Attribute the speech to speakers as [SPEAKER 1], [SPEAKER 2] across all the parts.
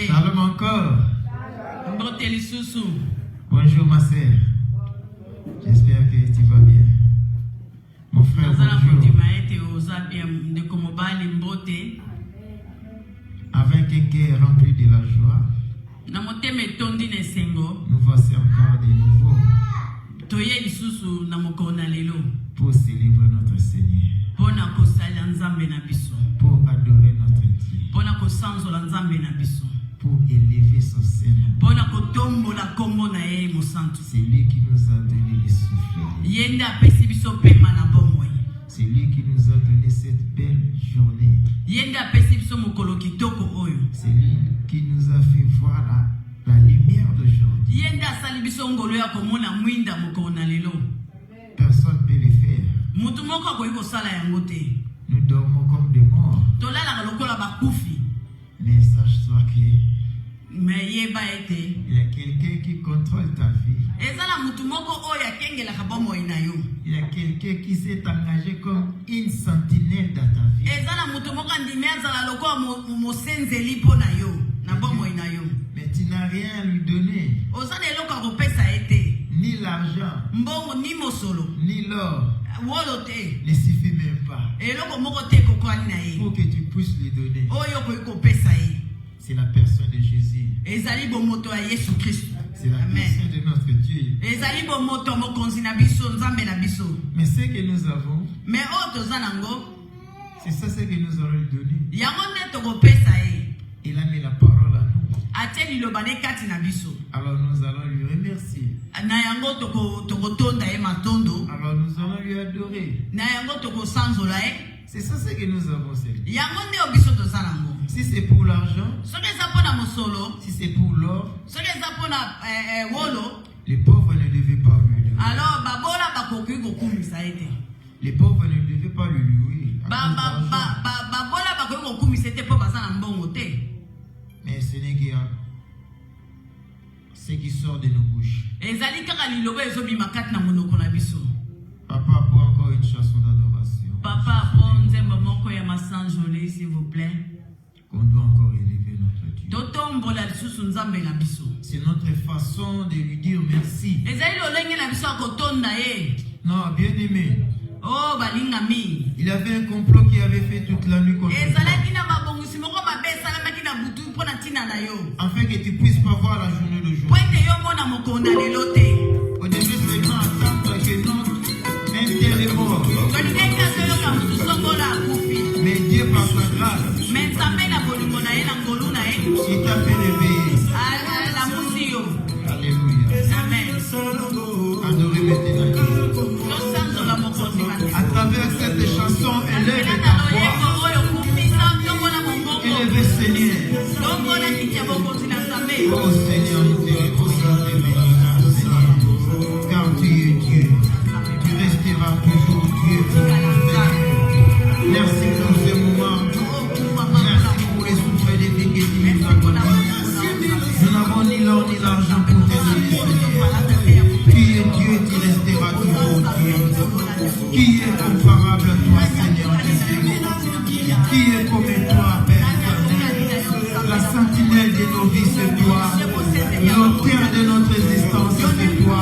[SPEAKER 1] Shalom encore. Bonjour ma sœur. J'espère que tu vas bien. Mon frère, bonjour. Avec un cœur rempli de la joie, nous voici encore de nouveau pour célébrer notre Seigneur, pour adorer notre Dieu, pour élever son Seigneur. C'est lui qui nous a donné le souffle. C'est lui qui nous a donné cette belle journée. C'est lui qui nous a fait voir la lumière d'aujourd'hui. Personne ne peut le faire. Nous dormons comme des morts. Mais sache-toi qu'il y a quelqu'un qui contrôle ta vie. Il y a quelqu'un qui s'est engagé comme une sentinelle dans ta vie. Mais tu n'as rien à lui donner. Ni l'argent, ni l'or. Ne suffit même pas pour que tu puisses lui donner. C'est la personne de Jésus. C'est la personne de notre Dieu. Mais ce que nous avons, c'est ça ce que nous allons lui donner. Il a mis la parole à nous. Alors nous allons lui remercier. Alors nous allons lui adorer. C'est ça ce que nous avons, Seigneur. Si c'est pour l'argent, si c'est pour l'or, les pauvres ne devaient pas lui louer. Les pauvres ne devaient pas lui louer. Mais ce n'est que ce qui sort de nos bouches. Papa, pour encore une chanson d'adoration.
[SPEAKER 2] Papa, s'il vous plaît.
[SPEAKER 1] Qu'on doit encore élever notre Dieu. C'est notre façon de lui dire merci. Non, bien aimé. Il avait un complot qui avait fait toute la nuit contre toi. Afin que tu puisses pas voir la journée d'aujourd'hui. Au début, c'est grand attendre que notre intérêt est mort. Mais Dieu par sa grâce, il t'a fait réveiller. Alléluia. Adorez maintenant. À travers cette chanson, élève ta voix. Élève Seigneur. Oh Seigneur, nous te reconnaissons, Seigneur. Car tu es Dieu. Tu resteras toujours Dieu. Merci pour ce moment. Merci pour les souffles de vie que tu nous as donnés. Nous n'avons ni l'or ni l'argent pour te donner, Seigneur. Qui est Dieu, tu resteras toujours Dieu. Qui est comparable à toi, Seigneur Jésus? Qui est comme toi, Père éternel? La sentinelle de nos vies, c'est toi. L'auteur de notre existence, c'est toi.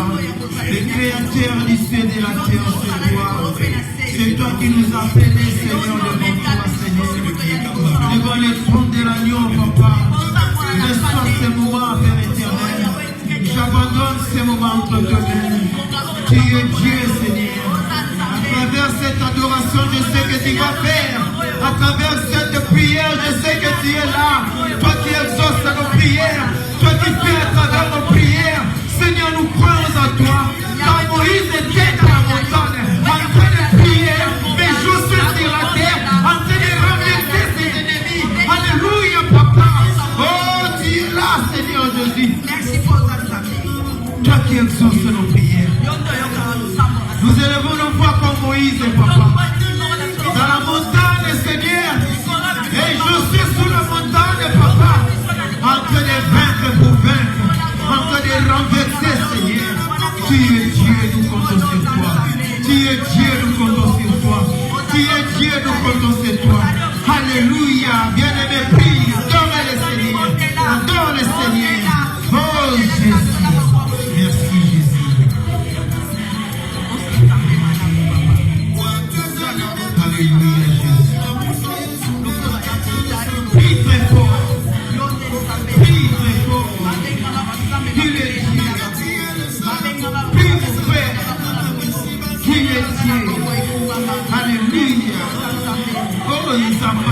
[SPEAKER 1] Le créateur du ciel et de la terre, c'est toi. C'est toi qui nous as appelés, Seigneur, devant toi, Seigneur. Devant les trônes de l'agneau, Papa. Je sors ces moments, Père éternel. J'abandonne ces moments entre tes mains. Tu es Dieu, Seigneur. À travers cette adoration, je sais que tu vas faire. À travers cette prière, je sais que tu es là. Toi qui exauces nos prières. Toi qui fais à travers nos prières. Seigneur, nous croyons à toi. Car Moïse était à la montagne, en train de prier. Mais Josué sur la terre, en train de remercier ses ennemis. Alléluia, Papa. Oh, tu es là, Seigneur Jésus.
[SPEAKER 2] Merci pour ta famille.
[SPEAKER 1] Toi qui exauces nos prières. Nous élevons nos voix comme Moïse, Papa. Dans la montagne, Seigneur. Et je suis sous la montagne, Papa. En train de vaincre pour vaincre. En train de renverser, Seigneur. Tu es Dieu, nous comptons sur toi. Tu es Dieu, nous comptons sur toi. Tu es Dieu, nous comptons sur toi. Alléluia. Bien-aimé, prie. Donne le Seigneur.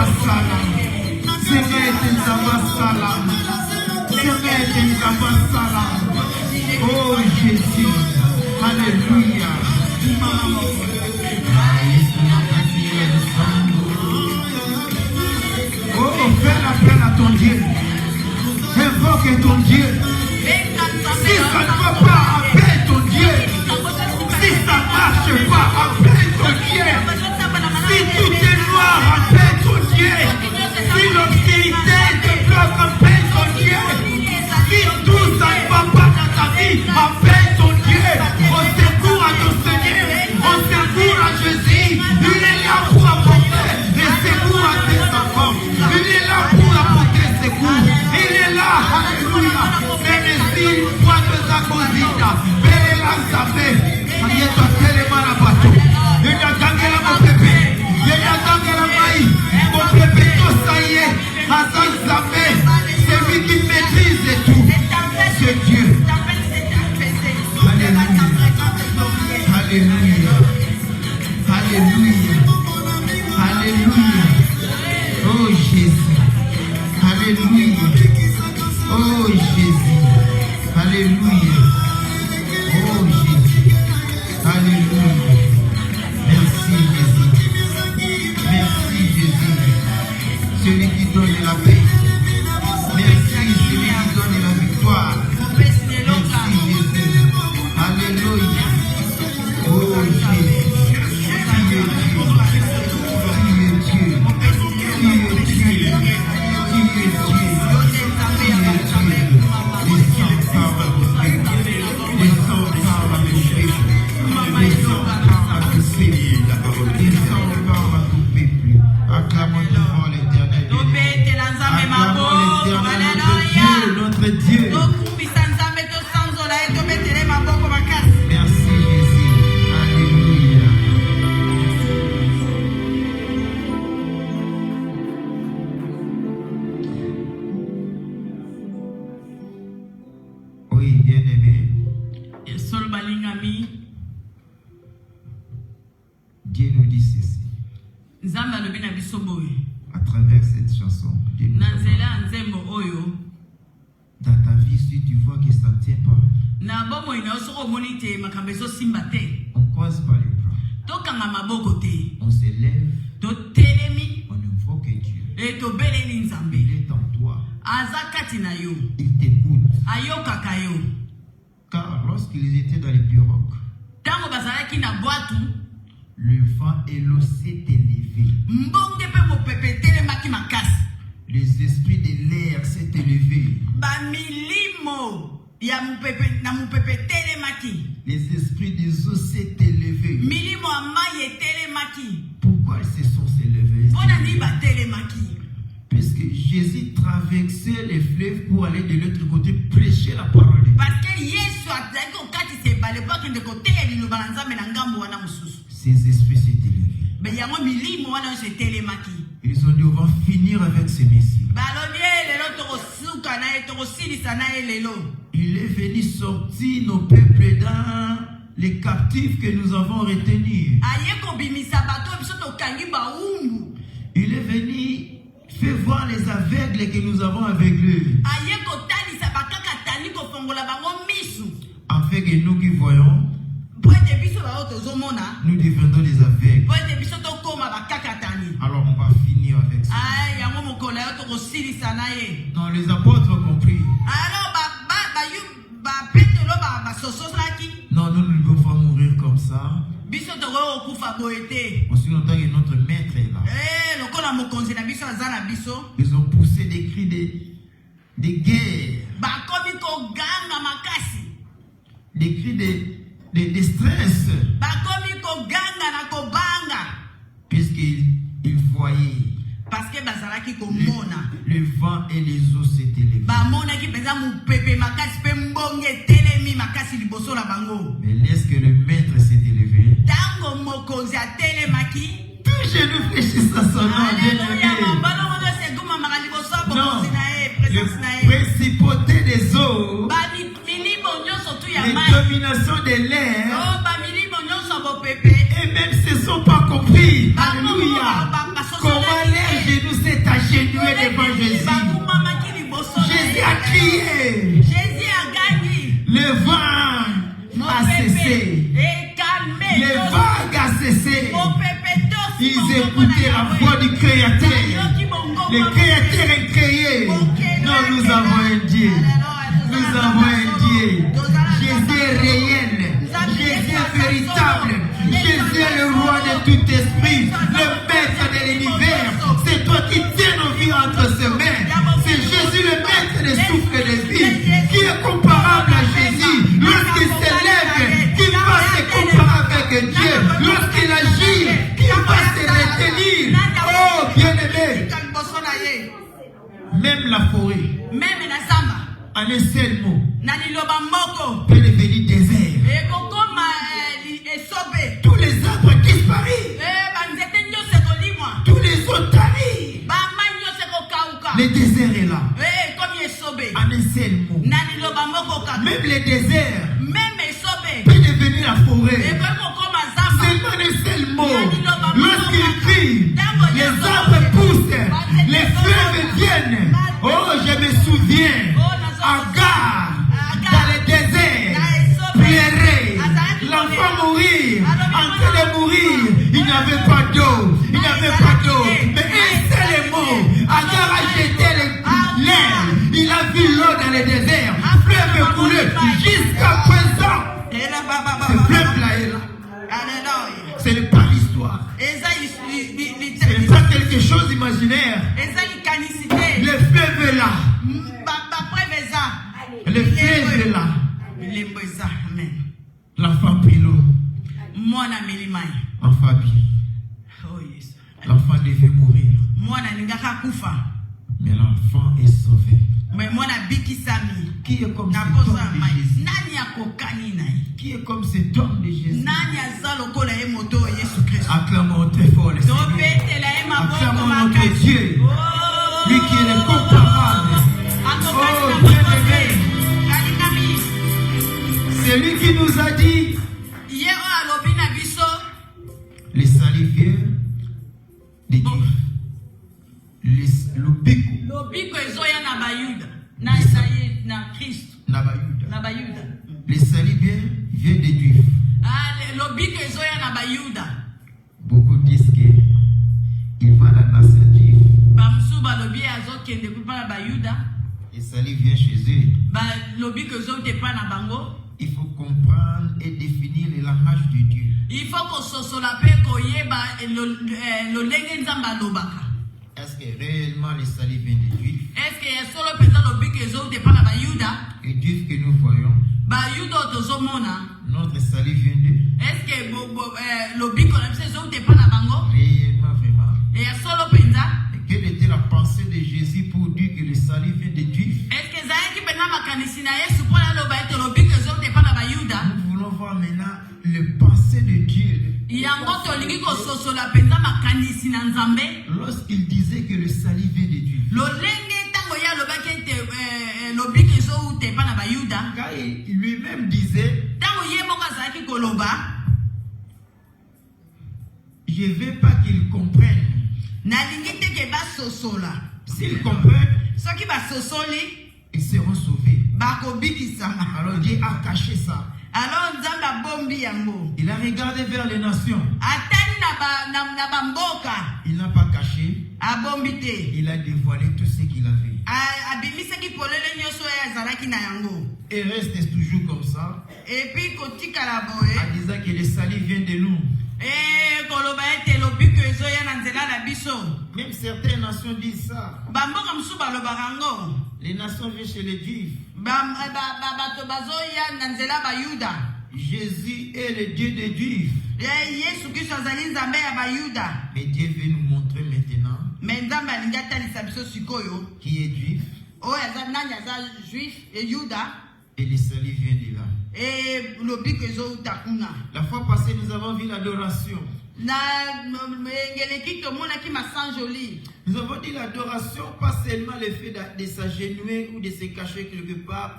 [SPEAKER 1] Nzambasala. Semete Nzambasala. Semete Nzambasala. Oh Jésus. Alléluia. Oh, fais l'appel à ton Dieu. Invoque ton Dieu. Si ça ne va pas, appelle ton Dieu. Si ça ne marche pas, appelle ton Dieu. Si tout est noir, appelle ton Dieu. Si l'obscurité te bloque, appelle ton Dieu. Si tout ça ne va pas dans ta vie, appelle ton Dieu. Au secours à ton Seigneur. Au secours à Jésus. Il est là pour apporter les secours à tes enfants. Il est là pour apporter secours. Il est là, alléluia. Menezil, foi de Zakozita. Bela Zabe. Ayeta Telemana Bato. Il y a Dangela Mopepe. Il y a Dangela Maï. Mopepe Tosaye. Hazan Zabe. C'est lui qui maîtrise tout. C'est Dieu. Alléluia. Alléluia. Alléluia. Alléluia. Oh Jésus. Alléluia. Oh Jésus. Alléluia. Oh Jésus. Alléluia. Merci Jésus. Merci Jésus. Celui qui donne la paix. Merci celui qui donne la victoire. Merci Jésus. Alléluia. Oh Jésus. Acclamons devant l'Éternel. Notre Dieu. Merci Jésus. Alléluia. Oui, bien-aimé. Dieu nous dit ceci. À travers cette chanson, Dieu nous parle. Dans ta vie, si tu vois que ça ne tient pas, on croise par les bras. On s'élève. On invoque Dieu. Il est en toi. Il t'écoute. Car lorsqu'ils étaient dans les pirogues, le vent et l'eau s'est élevé. Les esprits de l'air s'est élevé. Les esprits des eaux s'est élevé. Pourquoi ils se sont élevés? Puisque Jésus traversait les fleuves pour aller de l'autre côté prêcher la parole de Dieu. Ces esprits s'est élevés. Ils ont dit on va finir avec ces messieurs. Il est venu sortir nos peuples dans les captifs que nous avons retenus. Il est venu faire voir les aveugles que nous avons aveuglés. Afin que nous qui voyons, nous devenons des aveugles. Alors on va finir avec ça. Non, les apôtres ont compris. Non, nous ne pouvons pas mourir comme ça. Aussi longtemps que notre maître est là. Ils ont poussé des cris de guerre. Des cris de stress. Puisqu'ils voyaient le vent et les eaux s'étaient élevés. Mais laisse que le maître s'est élevé. Tout genou fléchisse à son nom. Non, le principauté des eaux, les dominations de l'air, et même se sont pas compris. Alléluia. Comment les genoux crié.
[SPEAKER 2] Jésus a gagné.
[SPEAKER 1] Le vent a cessé.
[SPEAKER 2] Et calmé.
[SPEAKER 1] Les vagues a cessé.
[SPEAKER 2] Mon pépé
[SPEAKER 1] Ils écoutaient la voix du Créateur. Le Créateur est créé. Non, nous avons un Dieu. Nous avons un Dieu. Jésus est réel. Jésus est véritable. Jésus est le roi de tout esprit. Le maître de l'univers. C'est toi qui tiens nos vies entre ses mains. C'est Jésus le maître des souffles de vie. Qui est comparable à Jésus. Lorsqu'il s'élève, qui va se comparer avec Dieu. Lorsqu'il agit, qui va se retenir. Oh, bien-aimé. Même la forêt, en un seul mot, peut devenir désert. Tous les arbres disparus. Tous les autres taris. Le désert est là. En un seul mot. Même le désert peut devenir la forêt. Seulement un seul mot. Lorsqu'il crie, les arbres poussent, les fleuves viennent. Oh, je me souviens. Agar, dans le désert, pleurer, l'enfant mourir, en train de mourir. Il n'avait pas d'eau, il n'avait pas d'eau. Mais un seul mot, Agar a jeté l'air. Il a vu l'eau dans le désert, fleuve coulé jusqu'à présent. Ce fleuve-là est là. Ce n'est pas l'histoire. Ce n'est pas quelque chose d'imaginaire. Le fleuve est là. Le fleuve est là. L'enfant prit l'eau. L'enfant prit. L'enfant devait mourir. Mais l'enfant est sauvé. Qui est comme cet homme de Jésus? Qui est comme cet homme de Jésus? Acclamons très fort le Seigneur. Acclamons notre Dieu. Lui qui est le comparable. Oh, bien-aimé. C'est lui qui nous a dit les salivières de Dieu.
[SPEAKER 2] Lobiko ezoya na bayuda na Isaïe na Christ
[SPEAKER 1] na bayuda. Les salivières viennent des Juifs.
[SPEAKER 2] Lobiko ezoya na bayuda.
[SPEAKER 1] Beaucoup disent que il va à la nation juive.
[SPEAKER 2] Bamsuba lobi azokende kupa na bayuda.
[SPEAKER 1] Les salivières chez eux.
[SPEAKER 2] Lobiko ezote pa na bango.
[SPEAKER 1] Il faut comprendre et définir le langage de Dieu.
[SPEAKER 2] Il faut que sosola pe koyeba lo lenge nzamba lobaka.
[SPEAKER 1] Est-ce que réellement les salis viennent des Juifs?
[SPEAKER 2] Est-ce que solo pesa lobiko ezote pa na bayuda?
[SPEAKER 1] Les Juifs que nous voyons.
[SPEAKER 2] Bayuda tozomona.
[SPEAKER 1] Notre salis vient d'eux.
[SPEAKER 2] Est-ce que lobiko na biso ezote pa na bango?
[SPEAKER 1] Réellement, vraiment.
[SPEAKER 2] Et solo penza.
[SPEAKER 1] Et quelle était la pensée de Jésus pour dire que le salut vient des Juifs?
[SPEAKER 2] Est-ce que zaiki pena makanisi na Yesu pona loba ete lobiko ezote pa na bayuda?
[SPEAKER 1] Nous voulons voir maintenant le pensée de Dieu. Lorsqu'il disait que le salut vient de Dieu. Car il lui-même disait, je ne veux pas qu'ils comprennent. S'ils comprennent, ils seront sauvés. Alors Dieu a caché ça. Il a regardé vers les nations. Il n'a pas caché. Il a dévoilé tout ce qu'il avait. Et reste toujours comme ça. En disant que le salut vient de nous. Même certaines nations disent ça. Les nations viennent chez les Juifs. Jésus est le Dieu des Juifs. Mais Dieu veut nous montrer maintenant qui est juif. Et le salut vient de là. La fois passée, nous avons vu l'adoration. Nous avons dit l'adoration, pas seulement le fait de s'agenouiller ou de se cacher quelque part.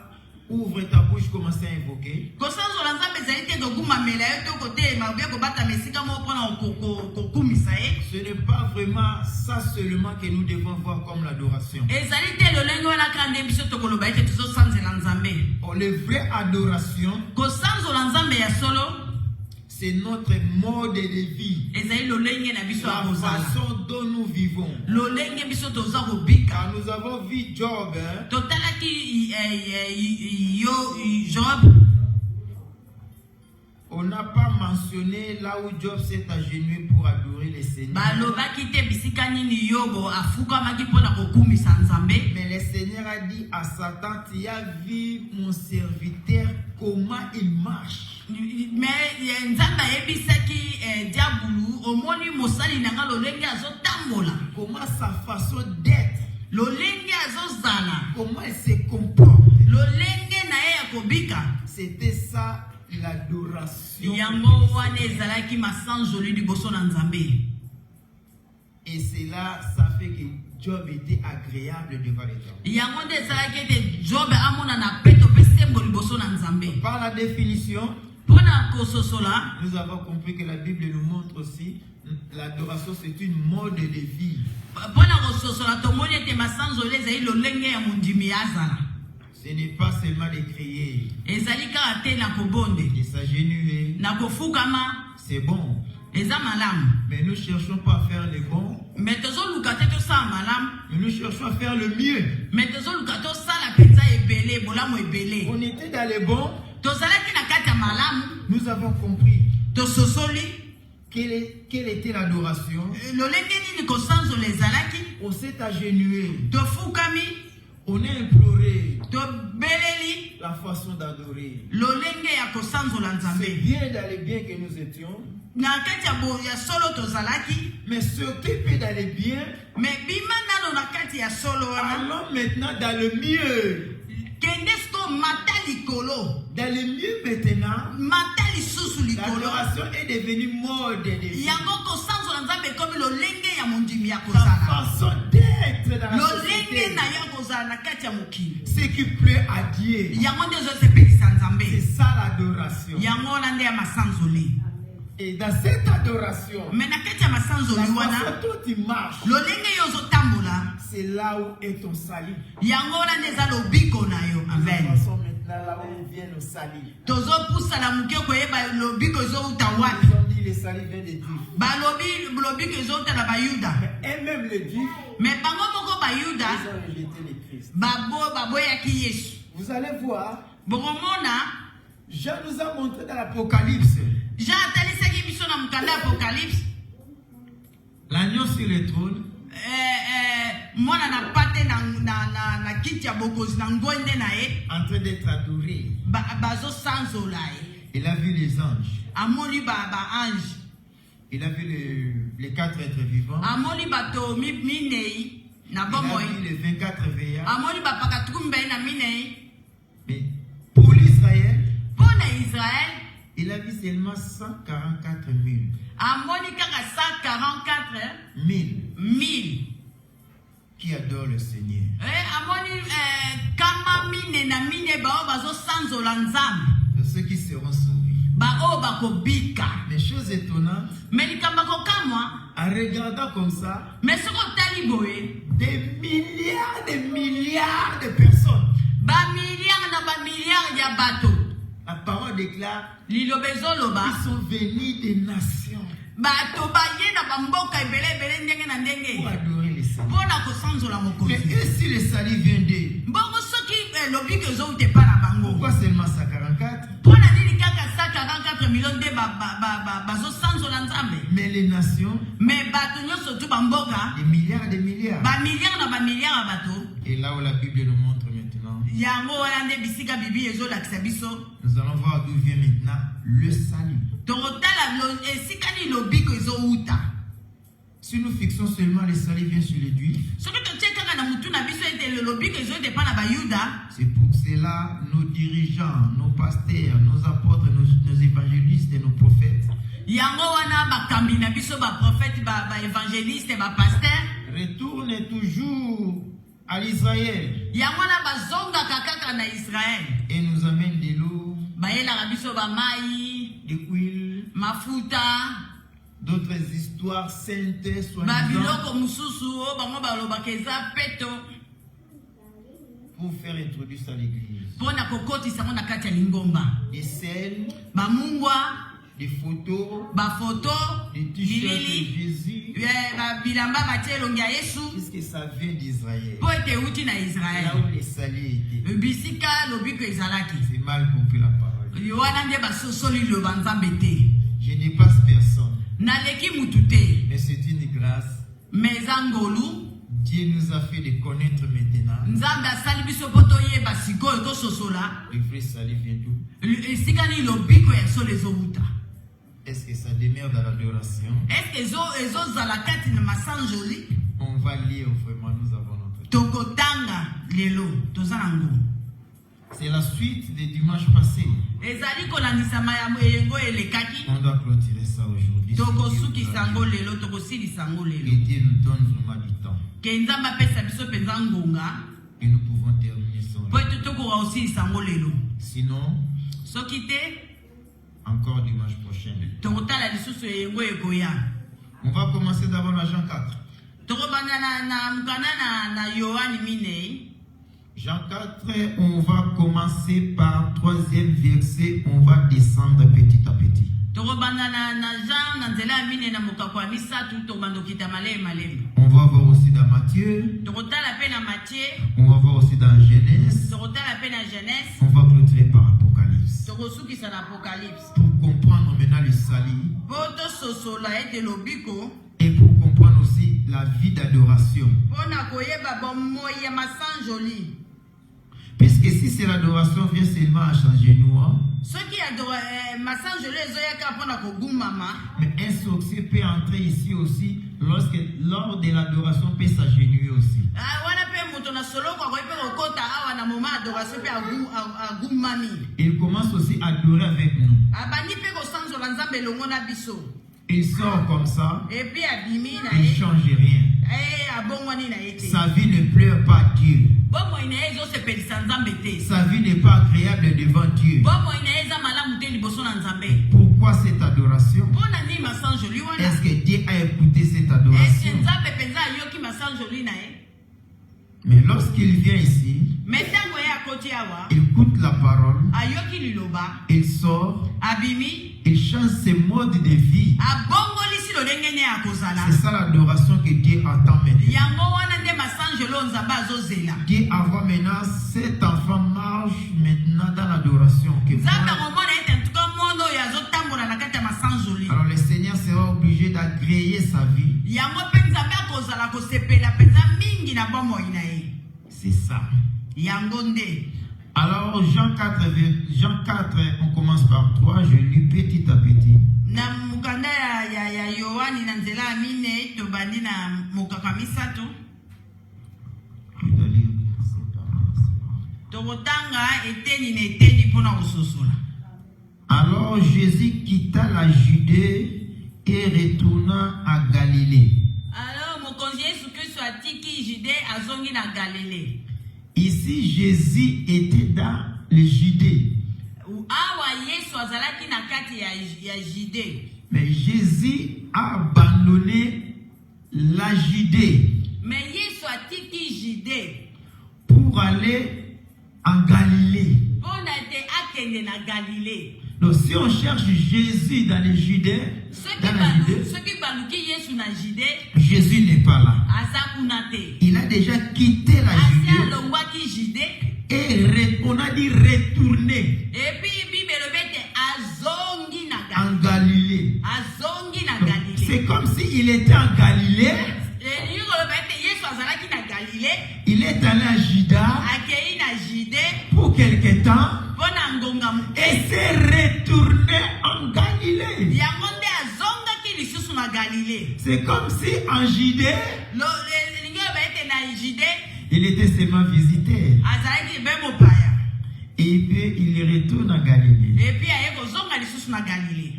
[SPEAKER 1] Ouvre ta bouche, commence à invoquer. Ce n'est pas vraiment ça seulement que nous devons voir comme l'adoration. Oh, la vraie adoration, c'est notre mode de vie, la façon dont nous vivons. Car nous avons vu Job, on n'a pas mentionné là où Job s'est agenouillé pour adorer le Seigneur. Mais le Seigneur a dit à Satan, tu as vu mon serviteur, comment il marche. Comment sa façon d'être, comment il se comporte. C'était ça l'adoration. Et c'est là, ça fait que Job était agréable devant l'Éternel. Par la définition, nous avons compris que la Bible nous montre aussi l'adoration, c'est une mode de vie. Ce n'est pas seulement de crier, de s'agenouiller, c'est bon. Mais nous ne cherchons pas à faire le bon, mais nous cherchons à faire le mieux. On était dans le bon, nous avons compris quelle était l'adoration. On s'est agenouillé, on a imploré la façon d'adorer. C'est bien dans le bien que nous étions, mais s'occuper dans le bien, allons maintenant dans le mieux. Dans le mieux maintenant, l'adoration est devenue mode de vie. La façon d'être dans la société, ce qui plaît à Dieu, c'est ça l'adoration. Et dans cette adoration, la façon dont tu marches, c'est là où est ton salut. Nous avançons maintenant là où vient le salut. Ils ont dit le salut vient de Dieu. Et même le Dieu, ils ont rejeté le Christ. Vous allez voir, Jean nous a montré dans l'Apocalypse l'agneau sur le trône, en train d'être adoré. Il a vu les anges. Il a vu les 4 êtres vivants. Il a vu les 24 veillards. Mais pour l'Israël, il a vu seulement 144 000. 1000 qui adorent le Seigneur. De ceux qui seront sauvés. Mais chose étonnante, en regardant comme ça, des milliards de personnes. La parole déclare, ils sont venus des nations pour adorer le Seigneur. Mais et si le salut vient d'eux, pourquoi seulement 144? Mais les nations, des milliards et des milliards. Et là où la Bible nous montre maintenant, nous allons voir d'où vient maintenant le salut. Si nous fixons seulement le salut vient sur les Juifs, c'est pour cela nos dirigeants, nos pasteurs, nos apôtres, nos évangélistes et nos prophètes retournent toujours à l'Israël et nous amènent de l'eau
[SPEAKER 2] bayelaka biso bamai,
[SPEAKER 1] de l'huile,
[SPEAKER 2] mafuta,
[SPEAKER 1] d'autres histoires saintes, soi-disant,
[SPEAKER 2] babiloko mususu o bango balobaka eza peto
[SPEAKER 1] pour faire introduire ça à l'église.
[SPEAKER 2] mpona kokotisa ngo na kati ya lingomba.
[SPEAKER 1] Des scènes,
[SPEAKER 2] Bamungwa,
[SPEAKER 1] des photos,
[SPEAKER 2] bafoto,
[SPEAKER 1] des t-shirts de
[SPEAKER 2] bilili,
[SPEAKER 1] Jésus,
[SPEAKER 2] bilamba batie elongi ya Yesu
[SPEAKER 1] puisque ça vient d'Israël.
[SPEAKER 2] mpo ete euti na
[SPEAKER 1] Là
[SPEAKER 2] Israele.
[SPEAKER 1] où les salés étaient.
[SPEAKER 2] Bisika lobiko ezalaki.
[SPEAKER 1] C'est mal compris la parole.
[SPEAKER 2] Wana nde basosoli liloba Nzambe te.
[SPEAKER 1] Je dépasse personne,
[SPEAKER 2] Naleki mutu te.
[SPEAKER 1] mais c'est une grâce.
[SPEAKER 2] Mais eza ngolu,
[SPEAKER 1] Dieu nous a fait de connaître maintenant.
[SPEAKER 2] Nzambe asali biso mpo toyeba sikoyo tososola.
[SPEAKER 1] Le vrai salut vient d'où?
[SPEAKER 2] Esika nini lobiko ya solo ezowuta.
[SPEAKER 1] Est-ce que ça demeure dans l'adoration?
[SPEAKER 2] Est-ce que ezozala kati na masanjoli?
[SPEAKER 1] On va lire vraiment, nous avons notre temps.
[SPEAKER 2] Tokotanga lelo toza nango.
[SPEAKER 1] C'est la suite des dimanches passés.
[SPEAKER 2] Ezali kolandisama ya elengo elekaki.
[SPEAKER 1] On doit clôturer ça aujourd'hui.
[SPEAKER 2] Tokosukisa ngo lelo, tokosilisa ngo
[SPEAKER 1] Que
[SPEAKER 2] lelo.
[SPEAKER 1] Dieu nous donne vraiment du temps.
[SPEAKER 2] Ke Nzambe apesa biso mpenza ngonga
[SPEAKER 1] Et nous pouvons terminer ça.
[SPEAKER 2] mpo ete tokoka kosilisa ngo lelo.
[SPEAKER 1] Sinon,
[SPEAKER 2] Soki te
[SPEAKER 1] encore dimanche prochain.
[SPEAKER 2] tokotala lisusu elengo ekoya.
[SPEAKER 1] On va commencer d'abord dans Jean 4.
[SPEAKER 2] Tokobanda na mukanda na Yohani minei.
[SPEAKER 1] Jean 4, on va commencer par 3e verset. On va descendre petit à petit.
[SPEAKER 2] Tokobanda na Jean na nzela ya minei na mokako ya misatu tokobanda okita maleme maleme.
[SPEAKER 1] On va voir aussi dans Matthieu.
[SPEAKER 2] Tokotala pe na Matthieu.
[SPEAKER 1] On va voir aussi dans Genèse.
[SPEAKER 2] Tokotala pe na Genèse.
[SPEAKER 1] On va clôturer par Apocalypse.
[SPEAKER 2] Tokosukisa na Apocalypse.
[SPEAKER 1] Pour comprendre maintenant le salut
[SPEAKER 2] Po tososola ete lobiko
[SPEAKER 1] et pour comprendre aussi la vie d'adoration.
[SPEAKER 2] mpona koyeba bomoi ya masanjoli.
[SPEAKER 1] Puisque si c'est l'adoration vient seulement à changer nous, hein,
[SPEAKER 2] Soki masanjoli ezoyaka mpona kogumama.
[SPEAKER 1] mais un sorcier peut entrer ici aussi lors de l'adoration peut s'agenouiller aussi.
[SPEAKER 2] Wana pe moto na soloko akoki mpe kokota awa na moma adoration mpe agumami.
[SPEAKER 1] Il commence aussi à adorer avec nous.
[SPEAKER 2] Abandi mpe kosanzola Nzambe elongo na biso.
[SPEAKER 1] Il sort comme ça,
[SPEAKER 2] Epi abimi na
[SPEAKER 1] il ne
[SPEAKER 2] ye.
[SPEAKER 1] change rien.
[SPEAKER 2] Abongwani na ye te.
[SPEAKER 1] Sa vie ne pleure pas Dieu.
[SPEAKER 2] Bomoi na ye ezosepelisa Nzambe te.
[SPEAKER 1] Sa vie n'est pas agréable devant Dieu.
[SPEAKER 2] Bomoi na ye eza malamu te liboso na Nzambe.
[SPEAKER 1] Pourquoi cette adoration?
[SPEAKER 2] Mpona nini masanjoli wana?
[SPEAKER 1] Est-ce que Dieu a écouté cette
[SPEAKER 2] Ese
[SPEAKER 1] adoration?
[SPEAKER 2] Nzambe penza ayoki masanjoli na ye?
[SPEAKER 1] Mais lorsqu'il vient ici,
[SPEAKER 2] Me ntango ye akoti awa,
[SPEAKER 1] il écoute la parole,
[SPEAKER 2] ayoki liloba,
[SPEAKER 1] il sort,
[SPEAKER 2] abimi,
[SPEAKER 1] il change ses modes de vie.
[SPEAKER 2] abongolisi lolenge ne ya kozala.
[SPEAKER 1] C'est ça l'adoration que Dieu attend maintenant.
[SPEAKER 2] Yango wana nde masanjolo Nzambe azozela.
[SPEAKER 1] Dieu envoie maintenant cet enfant marche maintenant dans l'adoration.
[SPEAKER 2] Nzambe akomona ete ntuka mondo oyo azotambola na kati ya masanjoli.
[SPEAKER 1] Alors le Seigneur sera obligé d'agréer sa vie.
[SPEAKER 2] Yango mpe Nzambe akozala kosepela mpenza mingi na bomoi na ye.
[SPEAKER 1] C'est ça.
[SPEAKER 2] Yango nde.
[SPEAKER 1] Alors Jean 4, on commence par 3, je lis petit à petit.
[SPEAKER 2] Na mukanda ya Yohani na nzela ya minei tobandi na mokaka misato.
[SPEAKER 1] Je dois lire verset par verset.
[SPEAKER 2] Tokotanga eteni na eteni mpona kososola.
[SPEAKER 1] Alors Jésus quitta la Judée et retourna à Galilée.
[SPEAKER 2] Alors mokonzi Yesu Kristo atiki Jide azongi na Galilée.
[SPEAKER 1] Ici Jésus était dans le Judée.
[SPEAKER 2] Awa Yesu azalaki na kati ya Jide.
[SPEAKER 1] Mais Jésus a abandonné la Judée
[SPEAKER 2] Mais Yesu atiki Jide
[SPEAKER 1] pour aller en Galilée.
[SPEAKER 2] mpona ete akende na Galilée.
[SPEAKER 1] Donc si on cherche Jésus dans le Judée,
[SPEAKER 2] Soki baluki Yesu na Jide,
[SPEAKER 1] Jésus n'est pas là.
[SPEAKER 2] aza kuna te.
[SPEAKER 1] Il a déjà quitté la
[SPEAKER 2] Asi
[SPEAKER 1] Judée
[SPEAKER 2] alongwaki Jide.
[SPEAKER 1] et on a dit retourner
[SPEAKER 2] Epi Bible elobi ete azongi na
[SPEAKER 1] en
[SPEAKER 2] Galilée.
[SPEAKER 1] Galilée.
[SPEAKER 2] Azongi na
[SPEAKER 1] Donc,
[SPEAKER 2] Galilée.
[SPEAKER 1] c'est comme s'il était en Galilée,
[SPEAKER 2] Elingi koloba ete Yesu azalaki na Galilée,
[SPEAKER 1] il est allé à Juda
[SPEAKER 2] akei na Jide
[SPEAKER 1] pour quelque temps
[SPEAKER 2] mpona ngonga moke.
[SPEAKER 1] et s'est retourné en Galilée.
[SPEAKER 2] Yango nde azongaki lisusu na Galilée.
[SPEAKER 1] C'est comme si en Judée,
[SPEAKER 2] Elingi koloba ete na Jide
[SPEAKER 1] il était seulement visité.
[SPEAKER 2] azalaki be mopaya.
[SPEAKER 1] Et puis il retourne en Galilée.
[SPEAKER 2] Epi aye kozonga lisusu na Galilée.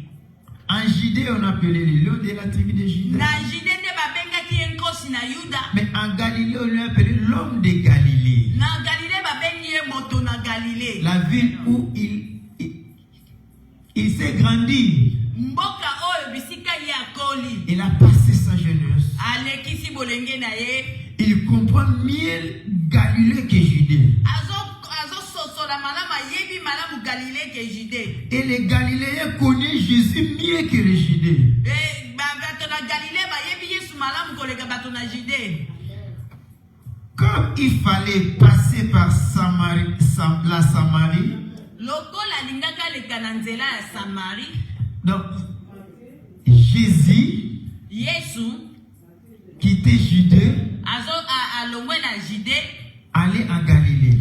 [SPEAKER 1] En Judée, on appelait le lion de la tribu de Juda.
[SPEAKER 2] Na Jide nde babengaki ye nkosi na Yuda.
[SPEAKER 1] Mais en Galilée, on l'appelait l'homme de Galilée.
[SPEAKER 2] Na Galilée babengi ye moto na Galilée.
[SPEAKER 1] La ville où s'est grandi.
[SPEAKER 2] Mboka oyo bisika ya koli.
[SPEAKER 1] Il a passé sa jeunesse.
[SPEAKER 2] Alekisi bolenge na ye.
[SPEAKER 1] Il comprend mieux Galilée que Judée.
[SPEAKER 2] Azo sosola malama yebi malamu Galilée que Judée.
[SPEAKER 1] Et les Galiléens connaissent Jésus mieux que les Judées. Comme il fallait passer par la Samarie, donc Jésus quittait Judée, allait en Galilée.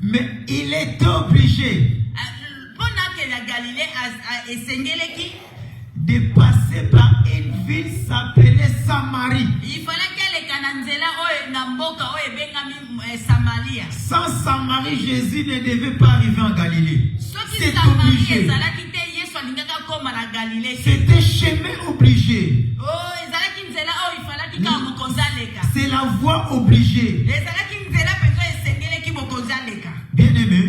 [SPEAKER 1] Mais il est obligé de passer par une ville s'appelait Samarie. Sans Samarie, Jésus ne devait pas arriver en Galilée. C'est obligé. C'était chemin obligé. C'est la voie obligée. Bien aimé,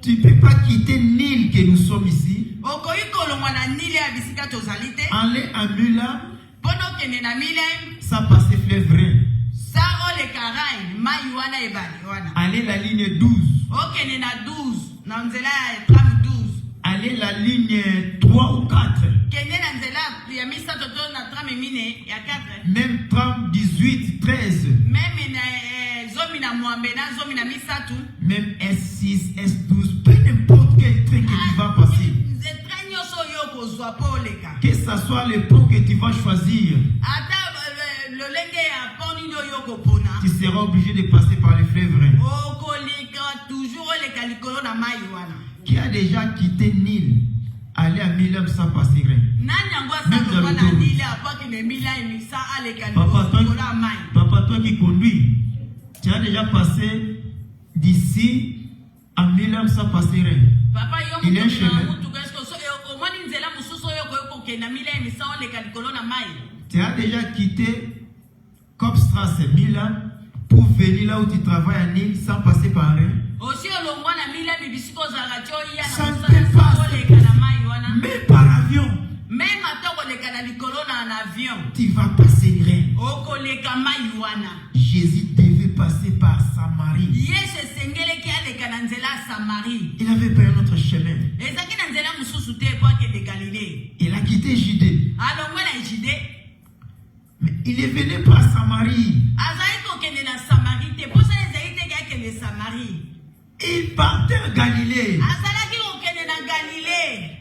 [SPEAKER 1] tu ne peux pas quitter Nil que nous sommes ici. Aller à Mula, ça passait fleuve Rhin. Aller la ligne 12. Aller la ligne 3 ou 4. Même tram 18, 13. Même S6, S12, peu n'importe quel train que tu vas passer. Que ce soit le pont que tu vas choisir, tu seras obligé de passer par le fleuve Rhin. Qui a déjà quitté Nil, aller à Milam sans passer Rhin? Papa, toi qui conduis, tu as déjà passé d'ici à Milam sans passer Rhin. Il y a un chemin. Tu as déjà quitté Kopstrasse, Milan, pour venir là où tu travailles à Nîmes sans passer par Rhin. Ça ne peut pas. Mais par avion, tu vas passer Rhin. Jésus devait passer par Samarie. Il avait pas un autre chemin. Il a quitté Judée. Mais il est venu par Samarie. Il partait en Galilée.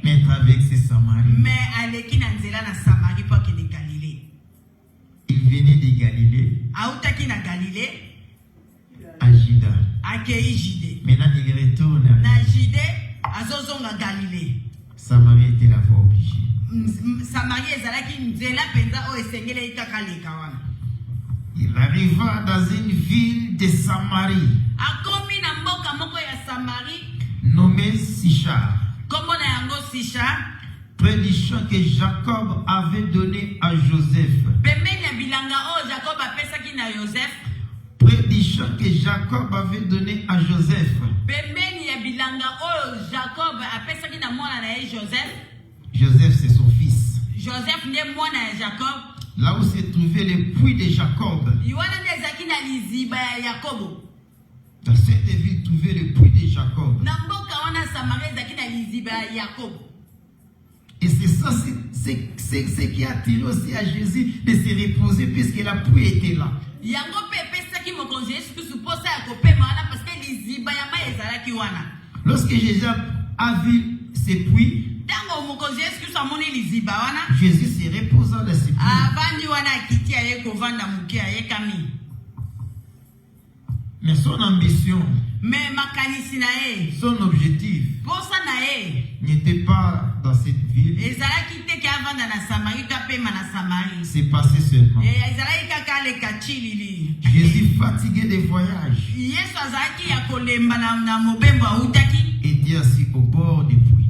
[SPEAKER 1] Mais traversait Samarie. Il venait de Galilée à Juda. Maintenant il retourne à Galilée. Samarie était la voie obligée. Il arriva dans une ville de Samarie nommée Sichar, près du champ que Jacob avait donné à Joseph. Près du champ que Jacob avait donné à Joseph. Joseph, c'est son fils. Là où se trouvait le puits de Jacob. Dans cette ville, trouvait le puits de Jacob. Et c'est ça, c'est ce qui a attiré aussi à Jésus de se reposer puisque la pluie était là. Lorsque Jésus a vu ces puits, Jésus se reposa dans ces puits. Mais son ambition, son objectif n'était pas dans cette ville. C'est passé seulement. Jésus fatigué des voyages était assis au bord du puits.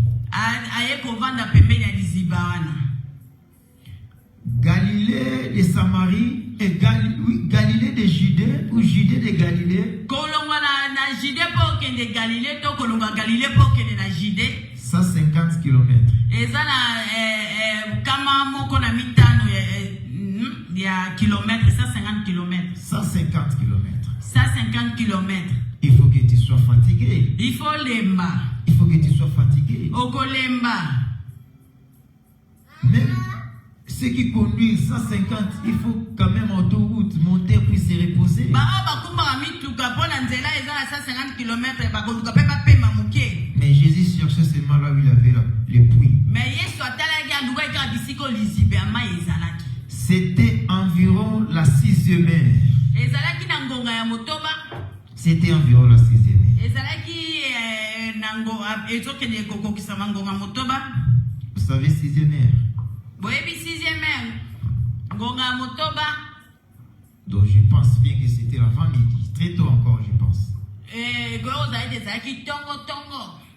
[SPEAKER 1] Galilée de Samarie et Galilée de Judée ou Judée de Galilée
[SPEAKER 2] kende Galilée to kolonga Galilée pour kende na Judée.
[SPEAKER 1] 150 km.
[SPEAKER 2] Eza na kama moko na mitano ya kilomètres, 150 km.
[SPEAKER 1] 150 km.
[SPEAKER 2] 150 km.
[SPEAKER 1] Il faut que tu sois fatigué.
[SPEAKER 2] Il faut lemba.
[SPEAKER 1] Il faut que tu sois fatigué.
[SPEAKER 2] Okolemba.
[SPEAKER 1] Même ceux qui conduisent 150, il faut quand même en autoroute monter puis se reposer. Mais Jésus cherchait seulement là où il avait les puits. C'était environ la 6e heure. C'était environ la 6e heure. Vous savez 6e heure. Donc je pense bien que c'était l'avant-midi, très tôt encore je pense.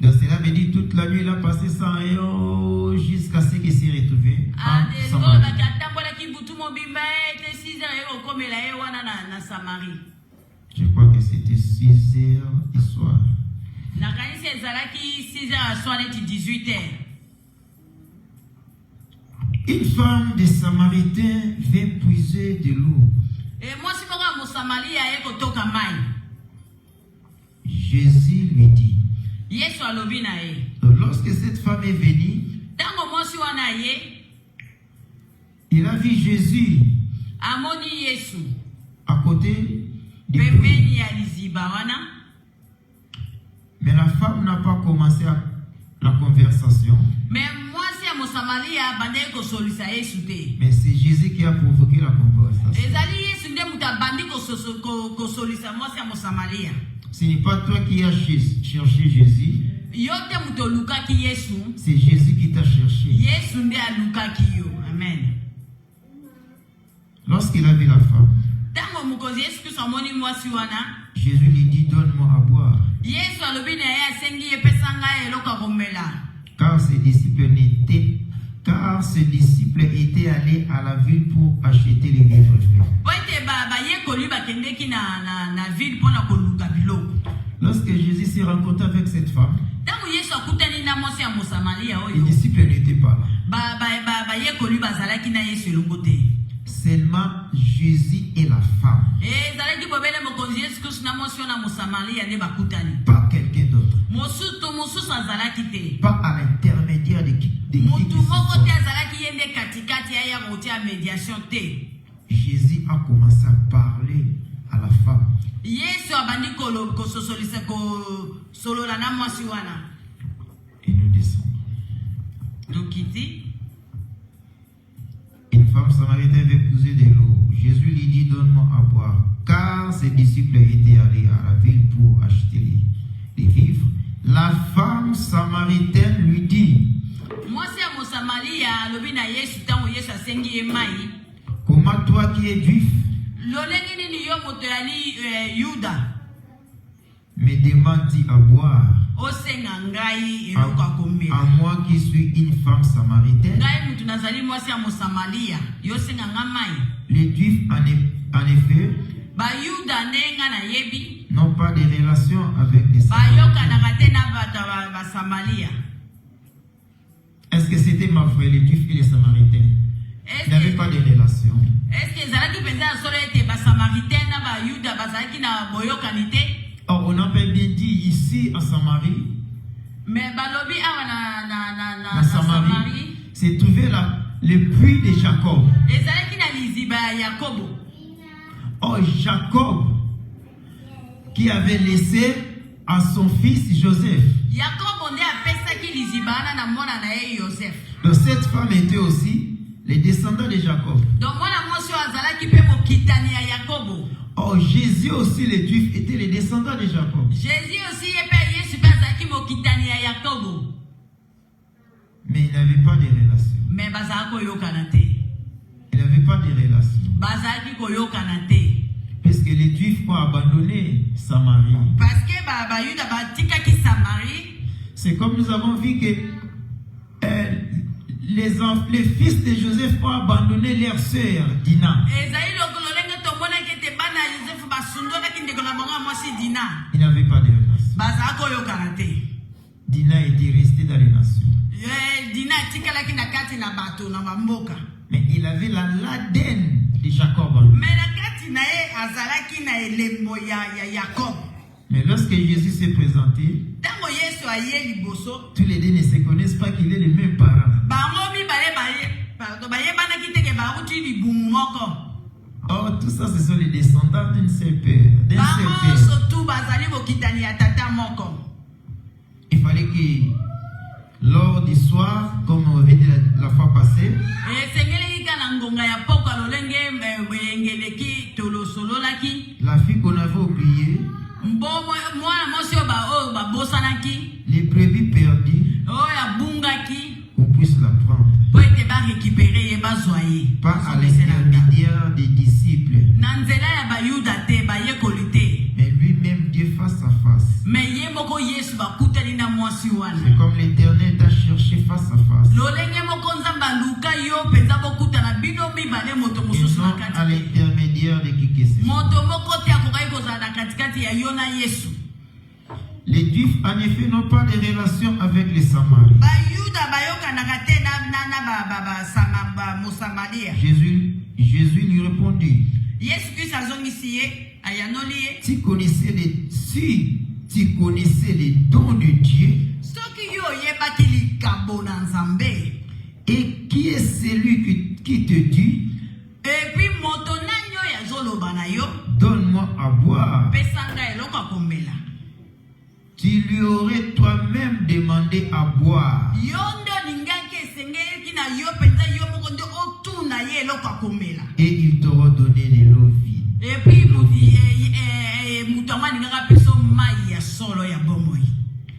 [SPEAKER 1] Donc cela veut dire toute la nuit il a passé sans rien jusqu'à ce qu'il s'est retrouvé en Samarie. Je crois que c'était 6 heures du soir. Une femme des Samaritains vint puiser de l'eau. Jésus lui dit. Lorsque cette femme est venue, il a vu Jésus à côté du puits. Mais la femme n'a pas commencé la conversation. Mais c'est Jésus qui a provoqué la conversation. Ce n'est pas toi qui as cherché Jésus. C'est Jésus qui t'a cherché.
[SPEAKER 2] Amen.
[SPEAKER 1] Lorsqu'il a vu la femme, Jésus lui dit, donne-moi à boire. Car ses disciples étaient allés à la ville pour acheter les vivres. Lorsque Jésus s'est rencontré avec cette femme, les disciples n'étaient pas là. Seulement Jésus et la femme. Pas quelqu'un d'autre. Pas à l'intermédiaire de qui. Jésus a commencé à parler à la femme. Et nous descendons. Une femme samaritaine veut puiser de l'eau. Jésus lui dit, donne-moi à boire. Car ses disciples étaient allés à la ville pour acheter les vivres. La femme samaritaine lui dit, comment toi qui es juif me demandes à boire à moi qui suis une femme samaritaine? Les juifs en effet n'ont pas de relation avec les Samaritains. Est-ce que c'était ma frère, les juifs et les Samaritains? Ils n'avaient pas de relation. Or, on a bien dit ici en Samarie, c'est trouvé là le puits de Jacob. Or, Jacob qui avait laissé à son fils Joseph. Donc cette femme était aussi les descendants de Jacob. Oh, Jésus aussi, les Juifs étaient les descendants de Jacob. Mais ils n'avaient pas de relation. Ils n'avaient pas de relation. Parce que les Juifs ont abandonné Samarie. C'est comme nous avons vu que les fils de Joseph ont abandonné leur sœur Dina. Ils n'avaient pas de relation.
[SPEAKER 2] bazako yokana te.
[SPEAKER 1] Dina était resté dans les nations.
[SPEAKER 2] Dina tikalaki na kati na bato na bamboka.
[SPEAKER 1] Mais il avait l'ADN de Jacob.
[SPEAKER 2] Mais na kati na ye azalaki na elembo ya Jacob.
[SPEAKER 1] Mais lorsque Jésus s'est présenté,
[SPEAKER 2] Tango Yesu aye liboso,
[SPEAKER 1] tous les deux ne se connaissent pas qu'il est le même parent.
[SPEAKER 2] bango mi baye bana kiteke baruti libumu moko.
[SPEAKER 1] Or, tout ça, ce sont les descendants d'un seul père.
[SPEAKER 2] Bango surtout bazali bokitani ya tata moko.
[SPEAKER 1] Il fallait que lors du soir, comme on avait dit la fois passée, la fille qu'on avait oubliée, les brebis perdues, on puisse la prendre. Pas à l'intermédiaire des disciples, mais lui-même Dieu face à face. C'est comme l'Éternel t'a cherché face à face. Et non à l'intermédiaire de qui que ce soit. Les Juifs en effet n'ont pas de relation avec les Samaritains. Jésus lui répondit, si tu connaissais les dons de Dieu, et qui est celui qui te dit, donne-moi à boire, tu lui aurais toi-même demandé à boire. Et il t'aura donné de l'eau vive.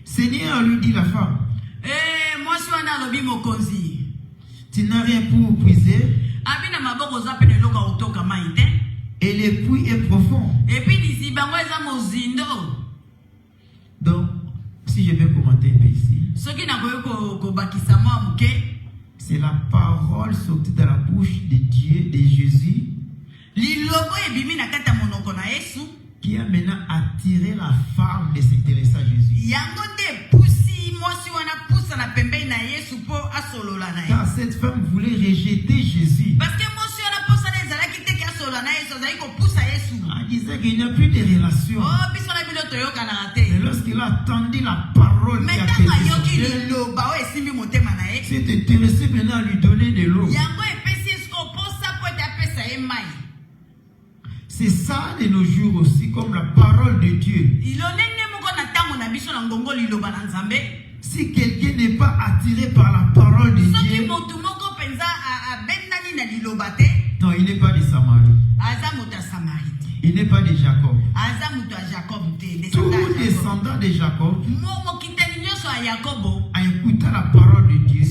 [SPEAKER 1] Seigneur, lui dit la femme, tu n'as rien pour puiser, et le puits est profond. Donc, si je vais commenter un peu ici, c'est la parole sortie de la bouche de Dieu, de Jésus, qui a maintenant attiré la femme de s'intéresser à Jésus. Car cette femme voulait rejeter Jésus. Elle disait qu'il n'y a plus de relation. Mais lorsqu'il a entendu la parole qui a pété son cœur, il s'est intéressé maintenant à lui donner de l'eau. C'est ça de nos jours aussi, comme la parole de Dieu. Si quelqu'un n'est pas attiré par la parole de Dieu, non, il n'est pas de Samarie. Il n'est pas de Jacob. Tout descendant de Jacob a écouté la parole de Dieu.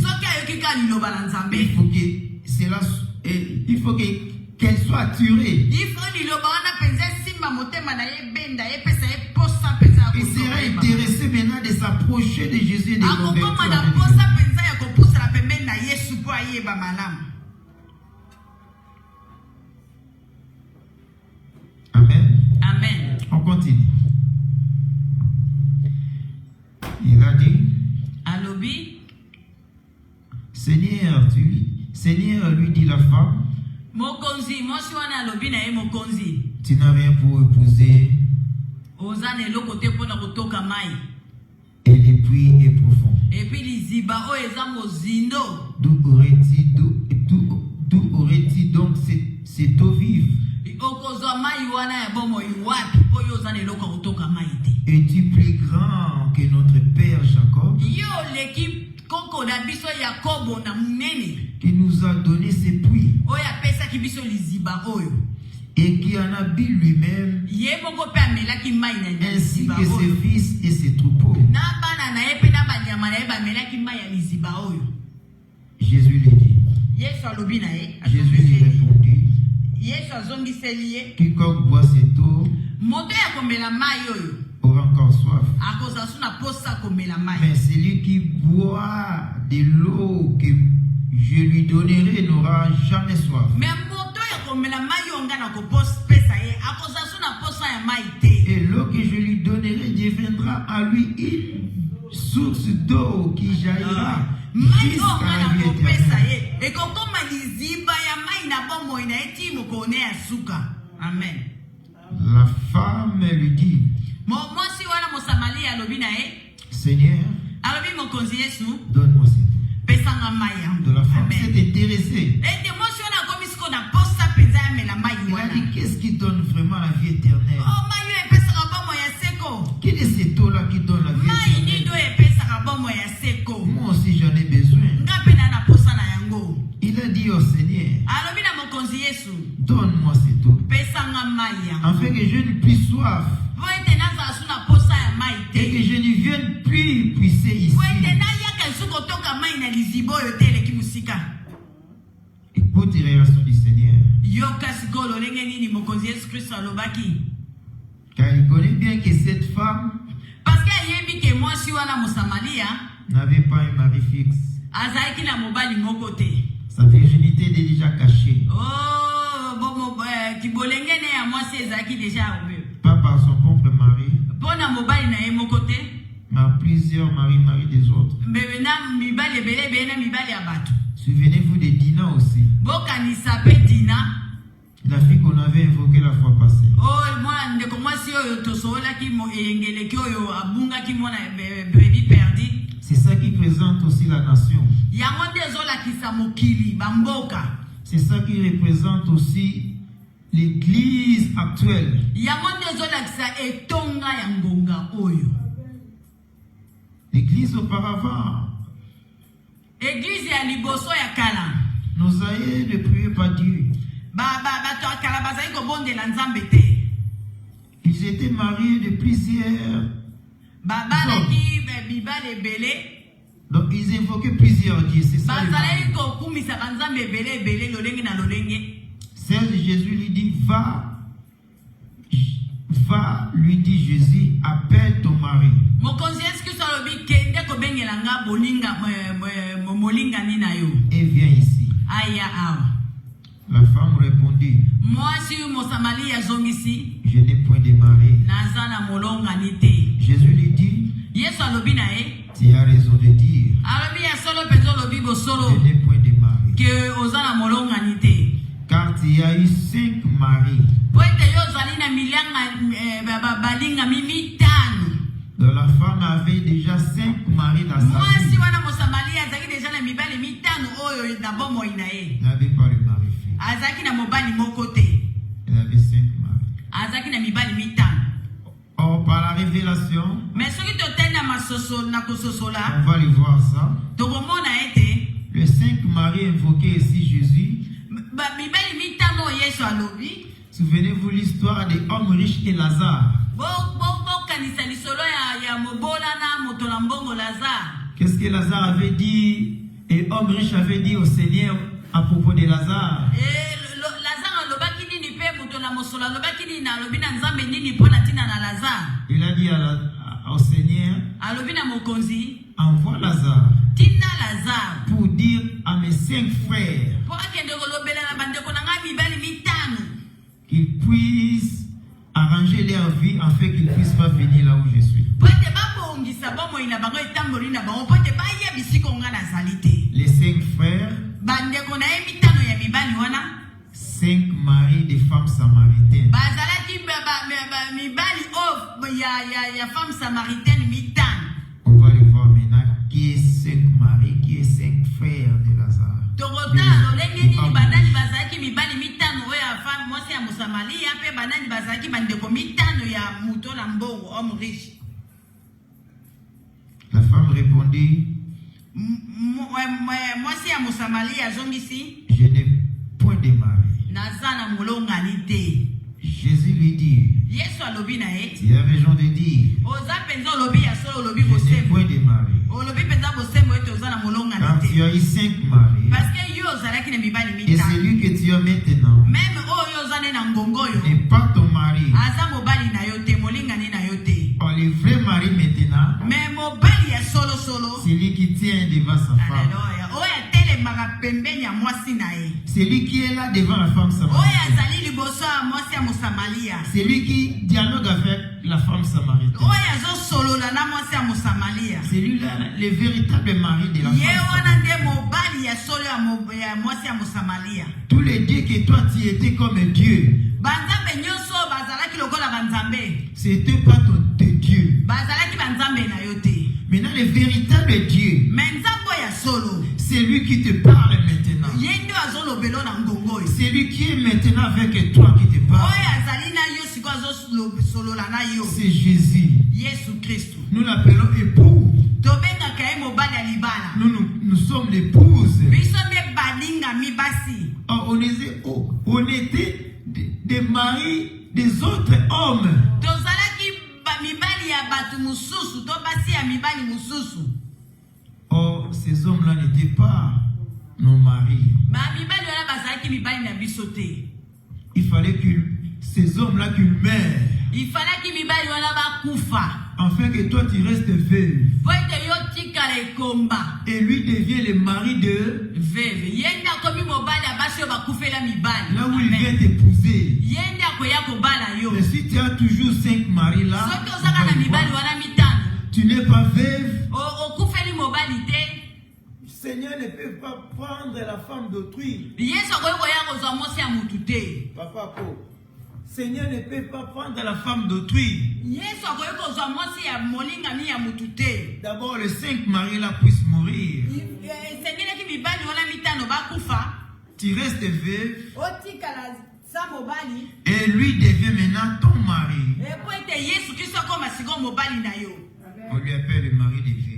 [SPEAKER 1] Il faut qu'elle soit attirée. Il sera intéressé maintenant de s'approcher de Jésus et de convertir avec lui. Amen.
[SPEAKER 2] Amen.
[SPEAKER 1] On continue. Il a dit, Seigneur, lui dit la femme, tu n'as rien pour épouser, et le puits est profond. D'où aurais-tu donc cette eau vive? Es-tu plus grand que notre père Jacob, qui nous a donné ces puits et qui en a bu lui-même, ainsi que ses fils et ses troupeaux? Jésus lui dit, Jésus lui répondit, quiconque boit cette eau aura encore soif. Mais celui qui boit de l'eau que je lui donnerai n'aura jamais soif. Et l'eau que je lui donnerai deviendra à lui une source d'eau qui jaillira jusqu'à la vie éternelle.
[SPEAKER 2] Amen.
[SPEAKER 1] La femme lui dit, Seigneur, donne-moi cette eau. De la femme s'est intéressée. Elle a dit, qu'est-ce qui donne vraiment la vie éternelle? Quelle est cette eau-là qui donne la vie éternelle? Moi aussi j'en ai besoin. Il a dit au Seigneur, donne-moi cette eau, afin que je ne puisse soif et que je ne vienne plus puiser ici. Écoute les réactions du Seigneur. Car il connaît bien que cette femme n'avait pas un mari fixe. Sa virginité était déjà cachée. Pas par son propre mari, mais plusieurs maris des autres. Souvenez-vous de Dina aussi. La fille qu'on avait invoquée la fois passée. C'est ça qui présente aussi la nation. C'est ça qui représente aussi l'église actuelle. L'église auparavant. Nos aïeux ne priaient pas Dieu. Ils étaient mariés de plusieurs. Donc ils invoquaient plusieurs dieux. C'est ça. Serge Jésus lui dit, va, lui dit Jésus, appelle ton mari. Et viens ici. La femme répondit, je n'ai point de mari. Jésus lui dit, tu as raison de dire, je n'ai point de mari. Car tu as eu 5 maris. Donc la femme avait déjà 5 maris dans sa vie. Elle n'avait pas de mari fixe. Elle avait 5 maris. Or, par la révélation, on va aller voir ça. Le 5 maris invoqués ici Jésus. Souvenez-vous l'histoire des hommes riches et Lazare. Qu'est-ce que Lazare avait dit et l'homme riche avait dit au Seigneur à propos de Lazare? Il a dit au Seigneur, envoie Lazare pour dire à mes 5 frères qu'ils puissent arranger leur vie afin qu'ils ne puissent pas venir là où je suis. Les 5 frères, 5 maris de femmes samaritaines. On va les voir maintenant qui est 5 maris, qui est 5 frères de Lazare. La femme répondit, je n'ai point de mari. Jésus lui dit, tu as raison de dire, je n'ai point de mari. Car tu as eu 5 maris. Et celui que tu as maintenant n'est pas ton mari. Or, le vrai mari maintenant, c'est lui qui tient devant sa femme. C'est lui qui est là devant la femme samaritaine. C'est lui qui dialogue avec la femme femme samaritaine.
[SPEAKER 2] oyo azosolola na mwasi ya Mosamalia.
[SPEAKER 1] C'est lui-là, le véritable mari de la
[SPEAKER 2] Ye
[SPEAKER 1] femme
[SPEAKER 2] wana
[SPEAKER 1] samaritaine.
[SPEAKER 2] nde mobali ya solo ya mwasi ya Mosamalia.
[SPEAKER 1] Tous les dieux que toi tu étais comme Dieu,
[SPEAKER 2] Banzambe nyonso bazalaki lokola banzambe.
[SPEAKER 1] c'était pas tes dieux.
[SPEAKER 2] Bazalaki banzambe na yo te.
[SPEAKER 1] Maintenant, le véritable Dieu,
[SPEAKER 2] Mais nzambo ya solo.
[SPEAKER 1] c'est lui qui te parle maintenant.
[SPEAKER 2] Ye nde azolobelo na ngongo.
[SPEAKER 1] C'est lui qui est maintenant avec toi qui te parle.
[SPEAKER 2] Oyo azali na yo siko azosolola na yo.
[SPEAKER 1] C'est Jésus.
[SPEAKER 2] Yesu Kristo.
[SPEAKER 1] Nous l'appelons époux.
[SPEAKER 2] Tobengaka ye mobali ya libala.
[SPEAKER 1] Nous sommes l'épouse.
[SPEAKER 2] Biso nde balinga mibasi.
[SPEAKER 1] On était des maris des autres hommes.
[SPEAKER 2] Tozalaki mibali ya batu mususu to basi ya mibali mususu.
[SPEAKER 1] Or, ces hommes-là n'étaient pas nos maris.
[SPEAKER 2] Ba mibali wana bazalaki mibali na biso te.
[SPEAKER 1] Il fallait que ces hommes-là qu'ils meurent.
[SPEAKER 2] Ifalaki mibali wana bakufa.
[SPEAKER 1] Afin que toi tu restes veuve.
[SPEAKER 2] Po ete yo tikala ekomba.
[SPEAKER 1] Et lui devient le mari de...
[SPEAKER 2] Veve. Yenda komi mobali ya basi yo bakufela mibali.
[SPEAKER 1] Là où il vient t'épouser.
[SPEAKER 2] Yenda koya kobala yo.
[SPEAKER 1] Mais si tu as toujours 5 maris là,
[SPEAKER 2] Soki ozaka na mibali wana mitano.
[SPEAKER 1] tu n'es pas veuve.
[SPEAKER 2] Okufeli mobali te.
[SPEAKER 1] Seigneur ne peut pas prendre la femme d'autrui.
[SPEAKER 2] Yesu akoki koya kozwa mwasi ya mutu te.
[SPEAKER 1] Papa Po. Seigneur ne peut pas prendre la femme d'autrui.
[SPEAKER 2] Yesu akoki kozwa mwasi ya molingami ya mutu te.
[SPEAKER 1] D'abord les 5 maris là puissent mourir.
[SPEAKER 2] Sengeleki mibali wana mitano bakufa.
[SPEAKER 1] Tu restes veuve.
[SPEAKER 2] Otikala sa mobali.
[SPEAKER 1] Et lui devient maintenant ton mari.
[SPEAKER 2] Po ete Yesu Kristo akoma siko mobali na yo.
[SPEAKER 1] On lui appelle le mari des veuves.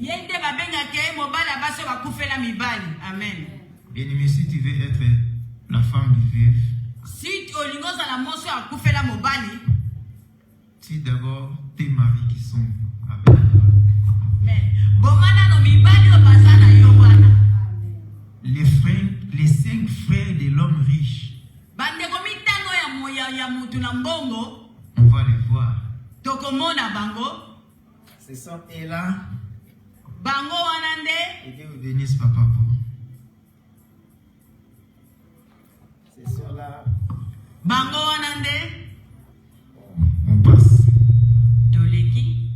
[SPEAKER 2] Yende babengaka ye mobali abaso bakufela mibali. Amen.
[SPEAKER 1] Bien-aimé, si tu veux être la femme du veuve,
[SPEAKER 2] Si olingo za la moso akufela mobali.
[SPEAKER 1] c'est d'abord tes maris qui sont avec toi.
[SPEAKER 2] Amen. Bomana no mibali obazana yo wana.
[SPEAKER 1] Les 5 frères de l'homme riche.
[SPEAKER 2] Bandeko mitano ya mutu na mbongo.
[SPEAKER 1] On va les voir.
[SPEAKER 2] Tokomona bango.
[SPEAKER 1] Ce sont eux là.
[SPEAKER 2] Bango wana nde.
[SPEAKER 1] Et que vous bénisse papa pour. Ce sont là.
[SPEAKER 2] Bango wana nde.
[SPEAKER 1] On passe.
[SPEAKER 2] Toleki.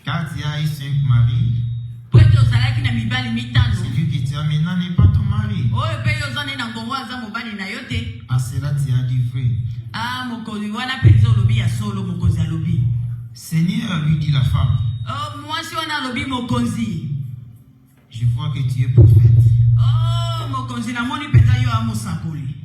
[SPEAKER 1] Car tu as eu 5 maris.
[SPEAKER 2] Po ete ozalaki na mibali mitano.
[SPEAKER 1] Celui que tu as maintenant n'est pas ton mari.
[SPEAKER 2] Oyo pe yo zone na ngongo aza mobali na yo te.
[SPEAKER 1] À cela tu as dit vrai.
[SPEAKER 2] Ah, mokonzi wana penza olobi ya solo mokonzi alobi.
[SPEAKER 1] Seigneur, lui dit la femme.
[SPEAKER 2] Oh, mwasi wana alobi mokonzi.
[SPEAKER 1] Je vois que tu es prophète.
[SPEAKER 2] Oh, mokonzi namoni penza yo amosakoli.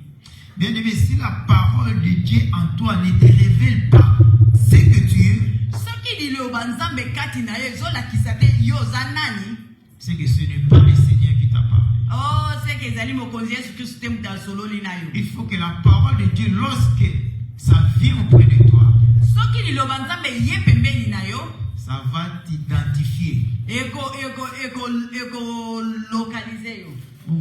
[SPEAKER 1] Bien-aimé, si la parole de Dieu en toi ne te révèle pas ce que tu es,
[SPEAKER 2] Soki liloba nzambe kati na yo ezolakisa te yo oza nani.
[SPEAKER 1] c'est que ce n'est pas le Seigneur qui t'a parlé.
[SPEAKER 2] Oh, c'est que ezali mokonzi Yesu Kristo te mutu asololi na yo.
[SPEAKER 1] Il faut que la parole de Dieu, lorsque ça vient auprès de toi,
[SPEAKER 2] Soki liloba nzambe ye pembeni na yo.
[SPEAKER 1] ça va t'identifier.
[SPEAKER 2] Localiser yo.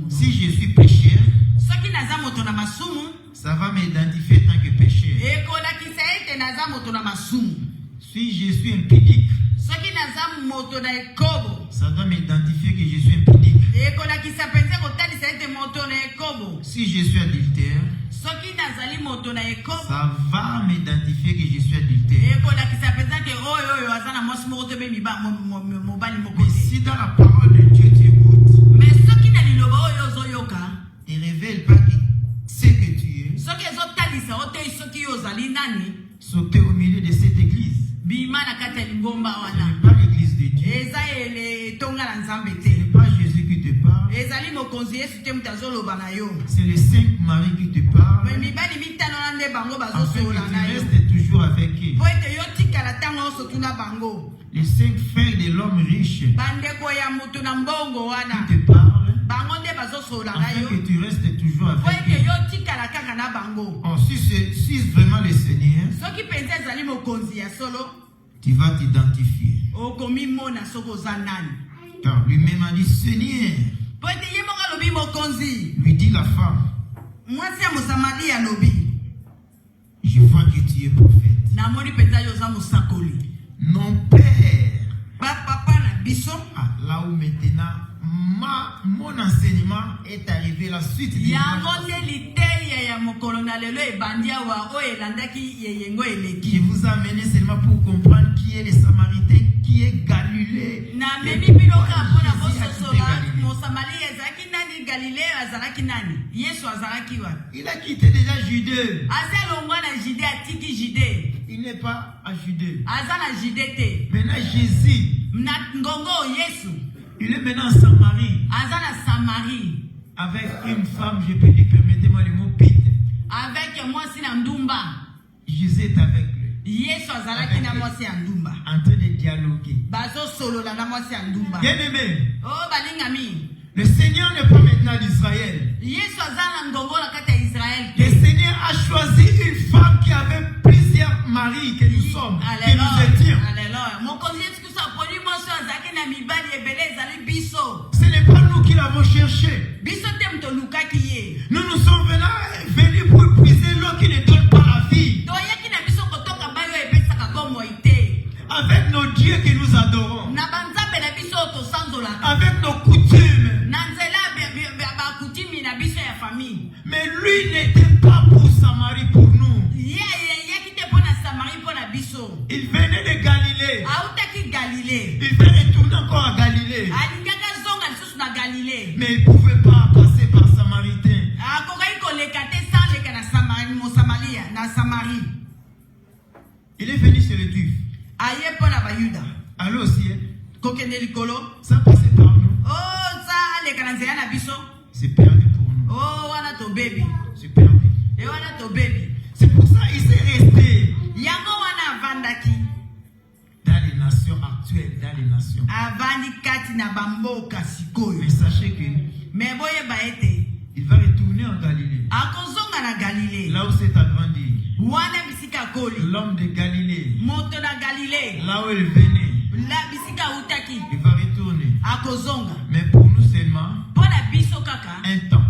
[SPEAKER 1] Si je suis pécheur,
[SPEAKER 2] Soki naza moto na masumu.
[SPEAKER 1] ça va m'identifier tant que pécheur.
[SPEAKER 2] Ekolakisa ete naza moto na masumu.
[SPEAKER 1] Si je suis impudique,
[SPEAKER 2] Soki naza moto na ekobo.
[SPEAKER 1] ça doit m'identifier que je suis impudique.
[SPEAKER 2] Ekolakisa penza kotalisa ete moto na ekobo.
[SPEAKER 1] Si je suis adultère,
[SPEAKER 2] Soki nazali moto na ekobo.
[SPEAKER 1] ça va m'identifier que je suis adultère.
[SPEAKER 2] Ekolakisa penza ke oyo aza na mwasi moko te be mobali moko
[SPEAKER 1] Mais
[SPEAKER 2] te.
[SPEAKER 1] si dans la parole de Dieu tu écoutes,
[SPEAKER 2] Mais soki na liloba oyo ozoyoka.
[SPEAKER 1] ne révèle pas ce que tu es,
[SPEAKER 2] Soki ezotalisa otei soki ozali nani.
[SPEAKER 1] sauter au milieu de cette église.
[SPEAKER 2] Bima na kati ya lingomba
[SPEAKER 1] Ce
[SPEAKER 2] wana.
[SPEAKER 1] n'est pas l'église de Dieu.
[SPEAKER 2] Eza ele tonga na nzambe
[SPEAKER 1] Ce n'est
[SPEAKER 2] te.
[SPEAKER 1] pas Jésus qui te parle.
[SPEAKER 2] Ezali mokonzi Yesu te mutu azoloba na yo.
[SPEAKER 1] C'est les 5 maris qui te parlent.
[SPEAKER 2] Me mibali mitano na nde bango
[SPEAKER 1] Afin
[SPEAKER 2] bazosolola
[SPEAKER 1] que
[SPEAKER 2] na
[SPEAKER 1] tu
[SPEAKER 2] yo.
[SPEAKER 1] restes toujours avec eux.
[SPEAKER 2] Po ete yo tikala ntango nyonso tuna bango.
[SPEAKER 1] Les 5 frères de l'homme riche
[SPEAKER 2] Bandeko ya mutu na mbongo wana.
[SPEAKER 1] qui te parlent.
[SPEAKER 2] Bango nde bazosolola na
[SPEAKER 1] Afin
[SPEAKER 2] yo.
[SPEAKER 1] que tu restes toujours
[SPEAKER 2] Po
[SPEAKER 1] avec
[SPEAKER 2] ete
[SPEAKER 1] eux.
[SPEAKER 2] yo tikala kaka na bango.
[SPEAKER 1] Or, si c'est vraiment le Seigneur,
[SPEAKER 2] Soki penza ezali mokonzi ya solo.
[SPEAKER 1] tu vas t'identifier.
[SPEAKER 2] Okomimona soko oza nani.
[SPEAKER 1] Car lui-même a dit, Seigneur,
[SPEAKER 2] Po ete ye moko alobi mokonzi.
[SPEAKER 1] lui dit la femme,
[SPEAKER 2] Mwasi ya mosamali alobi.
[SPEAKER 1] je vois que tu es prophète.
[SPEAKER 2] Namoni penza yo oza mosakoli.
[SPEAKER 1] Non, Père.
[SPEAKER 2] Papa na biso.
[SPEAKER 1] Ah, là où maintenant, mon enseignement est arrivé la suite.
[SPEAKER 2] Yango nde liteya ya mokolo na lelo ebandi awa oyo elandaki yeyengo eleki.
[SPEAKER 1] Je vous ai amené seulement pour pour comprendre qui est les Samaritains, qui est Galilée. Il a quitté déjà Judée. Il n'est pas à Judée. Maintenant Jésus, il est maintenant en Samarie. Avec une femme, je peux dire, permettez-moi le mot pite.
[SPEAKER 2] Avec moi, c'est Ndumba.
[SPEAKER 1] Jésus est avec lui. En train de dialoguer. Bien aimé. Le Seigneur n'est pas maintenant d'Israël. Le Seigneur a choisi une femme qui avait plusieurs maris que nous sommes, que nous étions. Ce n'est pas nous qui l'avons cherché. Nous nous sommes venus pour épuiser l'eau qui ne donne pas la vie. Avec nos dieux que nous adorons. Avec nos coutumes. Mais lui n'était pas pour Samarie pour nous. Il venait de Galilée. Il veut retourner encore à Galilée. Mais il ne pouvait pas passer par Samaritain. Il est venu chez les Juifs. Allô aussi. Ça passait par nous. C'est perdu pour nous. C'est perdu. C'est pour ça qu'il s'est resté dans les nations actuelles, dans les nations. Mais sachez que il va retourner en Galilée. Là où c'est agrandi. L'homme de Galilée. Là où il venait. Il va retourner. Mais pour nous seulement un temps.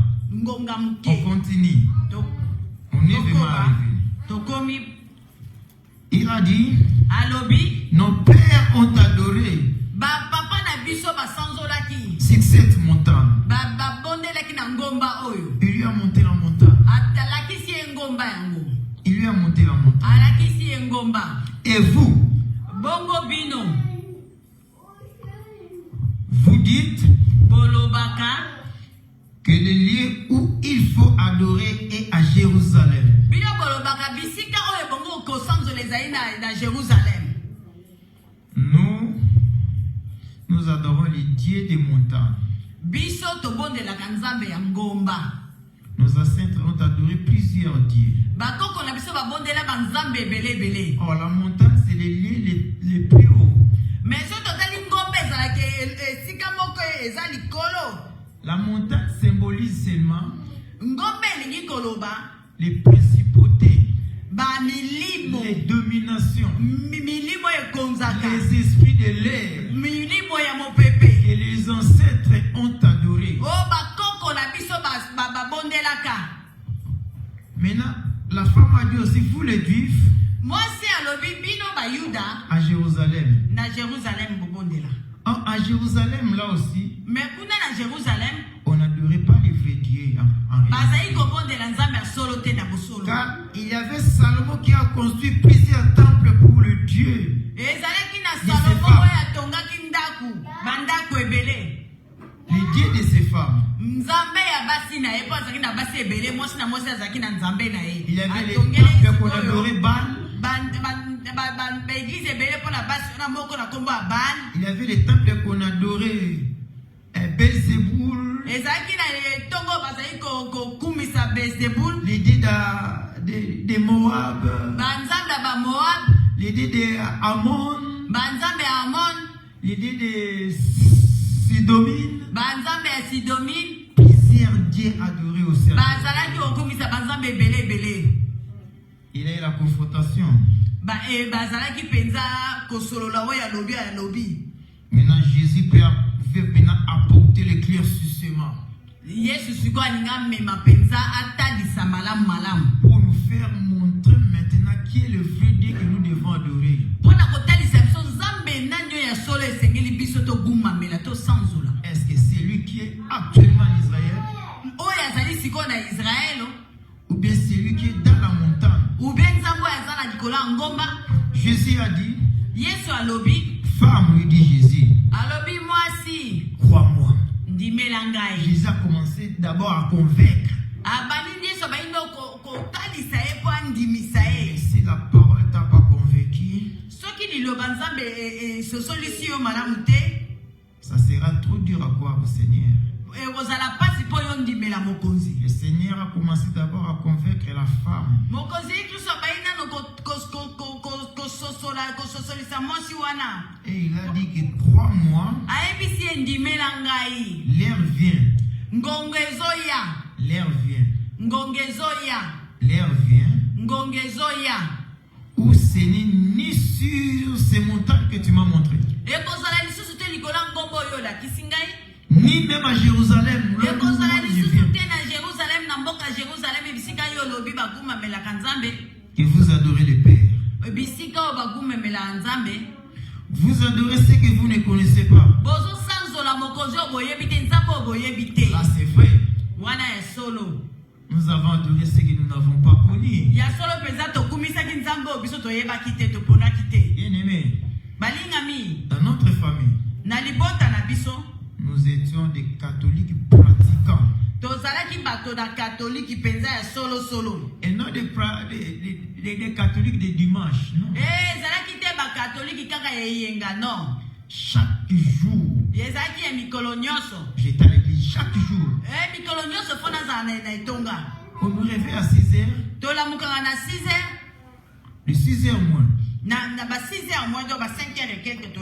[SPEAKER 1] On continue. On est vraiment arrivé. Il a dit, nos pères ont adoré sur cette montagne. Il lui a monté la montagne. Il lui a monté la montagne. Et vous, vous dites que le lieu où il faut adorer est à Jérusalem. Nous adorons les dieux des montagnes. Nos ancêtres ont adoré plusieurs dieux. Or, la montagne, c'est les lieux les plus hauts. La montagne symbolise seulement les principautés, les dominations, les esprits de l'air que les ancêtres ont adoré. Maintenant, la femme a dit aussi, vous les Juifs, à Jérusalem. À Jérusalem, là aussi, on n'adorait pas les vrais dieux en réalité. Car il y avait Salomon qui a construit plusieurs temples pour le Dieu. Les dieux de ces femmes. Il y avait les temples qu'on adorait Baal. Il y avait les temples qu'on adorait Belzéboul. Les dieux de Moab. Les dieux de Ammon. Les dieux de Sidomine. Plusieurs dieux adorés au ciel. Il y a eu la confrontation. Maintenant, Jésus peut maintenant apporter l'éclaircissement pour nous faire montrer maintenant qui est le vrai Dieu que nous devons adorer. Est-ce que c'est lui qui est actuellement en Israël? Ou bien c'est lui qui est dans la montagne? Jésus a dit,
[SPEAKER 2] Yesu alobi.
[SPEAKER 1] Femme, lui dit Jésus.
[SPEAKER 2] Alobi mwasi.
[SPEAKER 1] Crois-moi.
[SPEAKER 2] Ndimela ngai.
[SPEAKER 1] Jésus a commencé d'abord à convaincre. Si la parole t'a pas convaincu, ça sera trop dur à croire au Seigneur. Le Seigneur a commencé d'abord à convaincre la femme. Et il a dit que 3 mois, l'air vient. L'air vient. L'air vient. Où ce n'est ni sur ces montagnes que tu m'as montré, ni même à Jérusalem. Que vous adorez le Père. Vous adorez ce que vous ne connaissez pas. Là c'est vrai. Nous avons adoré ce que nous n'avons pas connu. Bien-aimé, dans notre famille, nous étions des catholiques pratiquants. Et non des catholiques de dimanche. Non. Chaque jour, j'étais à l'église chaque jour. On nous réveille à 6 heures. De 6 heures moins.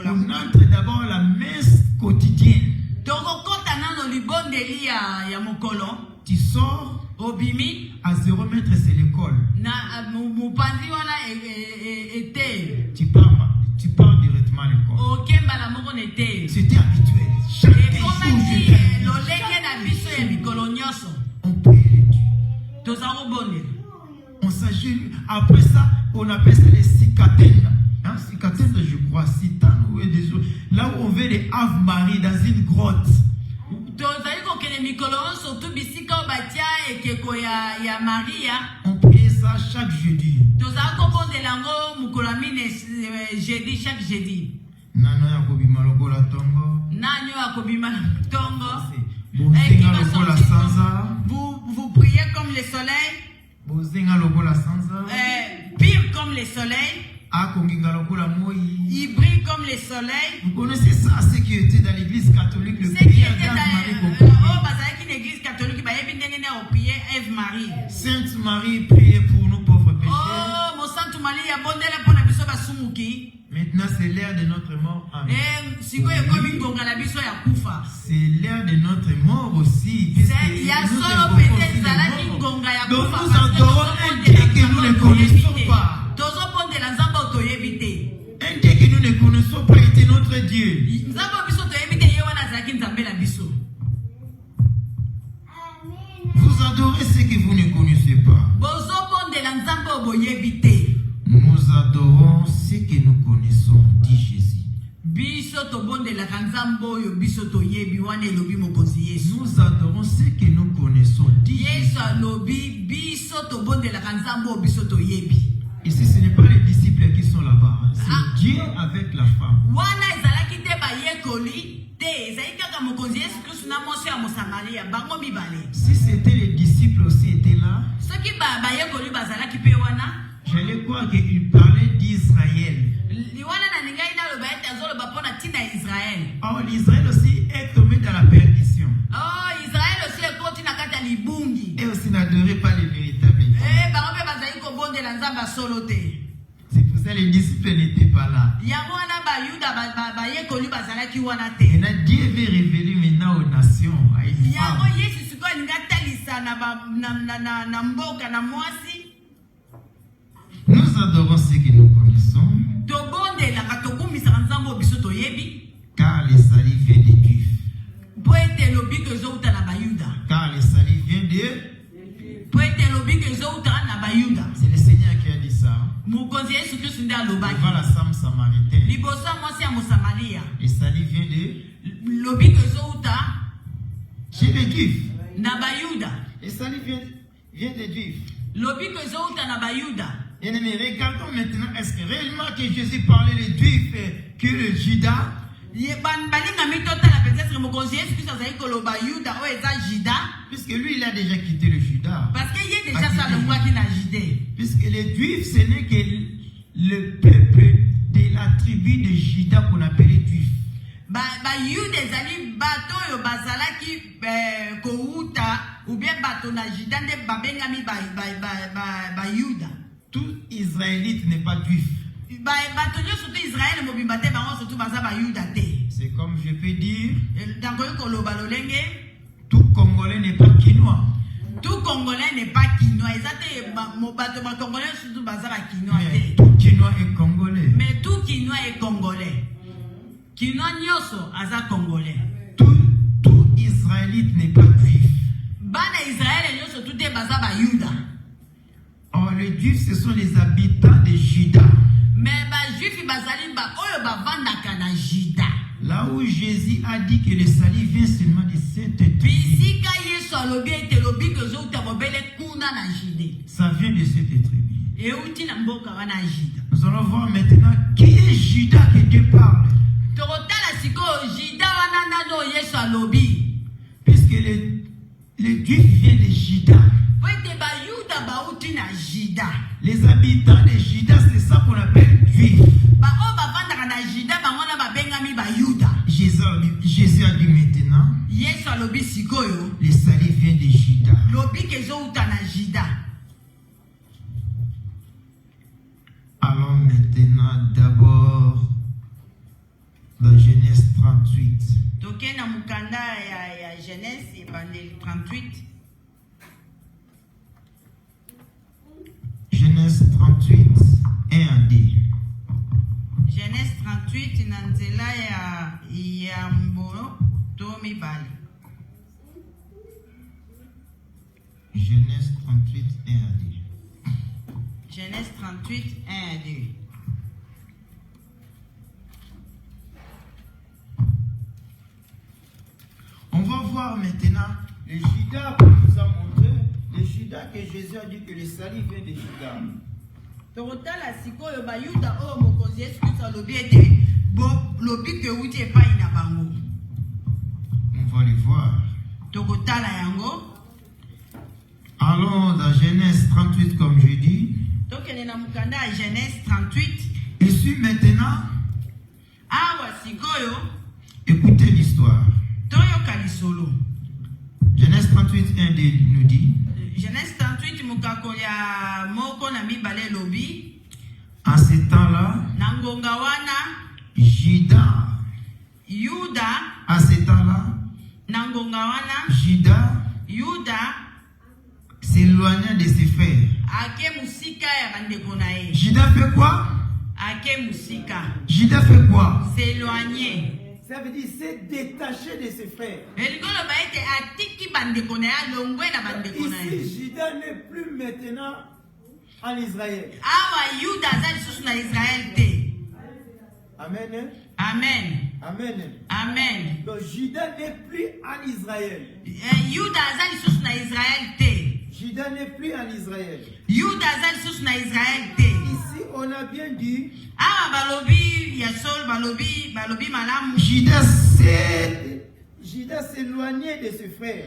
[SPEAKER 1] On entre d'abord la messe quotidienne. Tu sors. À 0 mètre, c'est l'école. Tu pars directement à l'école. C'était habituel. Chaque jour, on prie Dieu. On s'agenouille. Après ça, on appelle ça les cicatènes. Hein, cicatènes, je crois. Là où on veut les Ave Marie dans une grotte. On priait ça chaque jeudi.
[SPEAKER 2] Chaque jeudi. Vous priez comme le soleil. Pire comme le soleil. Il brille comme le soleil.
[SPEAKER 1] Vous connaissez ça, ceux qui étaient dans l'église catholique, le prière
[SPEAKER 2] Marie.
[SPEAKER 1] Sainte Marie, priez pour nous pauvres pécheurs. Maintenant, c'est l'heure de notre mort. Amen. C'est l'heure de notre mort aussi. Donc nous adorons un Dieu que nous ne connaissons pas. Un Dieu que nous ne connaissons pas était notre Dieu. Vous adorez ce que vous ne connaissez pas. Nous adorons ce que nous connaissons, dit Jésus. Nous adorons ce que nous connaissons, dit Jésus. Ici, ce n'est pas les disciples qui sont là-bas. C'est Dieu avec la femme. Si c'était les disciples aussi étaient là, j'allais croire qu'il parlait d'Israël. Or, l'Israël aussi est tombé dans la perdition. Et aussi n'adorait pas les véritables dieux. C'est pour ça que les disciples n'étaient pas là. Maintenant, Dieu veut révéler maintenant aux nations, à une femme. Nous adorons ce que nous connaissons. Car le salut vient de Dieu. Car le salut vient de... C'est le Seigneur qui a dit ça. Devant la femme samaritaine. Le salut vient de... Chez les Juifs. Le salut vient de Juifs. Bien aimé, regardons maintenant, est-ce que réellement que Jésus parlait les Juifs que le Judas? Puisque lui, il a déjà quitté le Judas. Puisque les Juifs, ce n'est que le peuple de la tribu de Judas qu'on appelait Juifs. Tout Israélite n'est pas juif. C'est comme je peux dire, tout Congolais n'est pas quinois.
[SPEAKER 2] Tout Congolais n'est pas quinois.
[SPEAKER 1] Mais tout quinois est congolais.
[SPEAKER 2] Mais tout quinois est congolais. Quinois nyoso aza congolais.
[SPEAKER 1] Tout Israélite n'est pas juif.
[SPEAKER 2] Bana Israël nyoso tout est baza ba Yuda.
[SPEAKER 1] Or les juifs ce sont les habitants de Juda.
[SPEAKER 2] Mais ba juif bazali ba oyo ba vandaka na Juda.
[SPEAKER 1] Là où Jésus a dit que le salut vient seulement de cette tribu. Ça vient de cette tribu. Nous allons voir maintenant qui est Juda que Dieu parle. Puisque les Juifs viennent de Juda. Les habitants de Juda, c'est ça qu'on appelle Juifs. Jésus a dit maintenant, le salut vient de Juda. Allons maintenant d'abord dans Genèse 38. Genèse 38, 1 à 2.
[SPEAKER 2] Genèse 38, Nanzela ya Mboro, Tomi Bali.
[SPEAKER 1] Genèse 38, 1 à 2.
[SPEAKER 2] Genèse 38, 1 à 2.
[SPEAKER 1] On va voir maintenant le Juda qu'on nous a montré, le Juda que Jésus a dit que le salut vient de Juda.
[SPEAKER 2] On va
[SPEAKER 1] le voir. Allons dans Genèse 38 comme je dis.
[SPEAKER 2] Genèse 38.
[SPEAKER 1] Et suis maintenant, écoutez l'histoire. Genèse 38, 1 nous dit.
[SPEAKER 2] Genèse 38,
[SPEAKER 1] en ce temps-là,
[SPEAKER 2] Juda,
[SPEAKER 1] en ce temps-là, Juda s'éloigna de ses frères. Juda fait quoi? Juda fait quoi?
[SPEAKER 2] S'éloigner.
[SPEAKER 1] Ça veut dire c'est détaché de ses frères. Ici, Juda n'est plus maintenant en Israël. Amen.
[SPEAKER 2] Amen.
[SPEAKER 1] Amen.
[SPEAKER 2] Amen.
[SPEAKER 1] Donc Juda n'est plus en Israël. Juda n'est plus en Israël. Ici, on a bien dit. Juda s'éloignait de ses frères.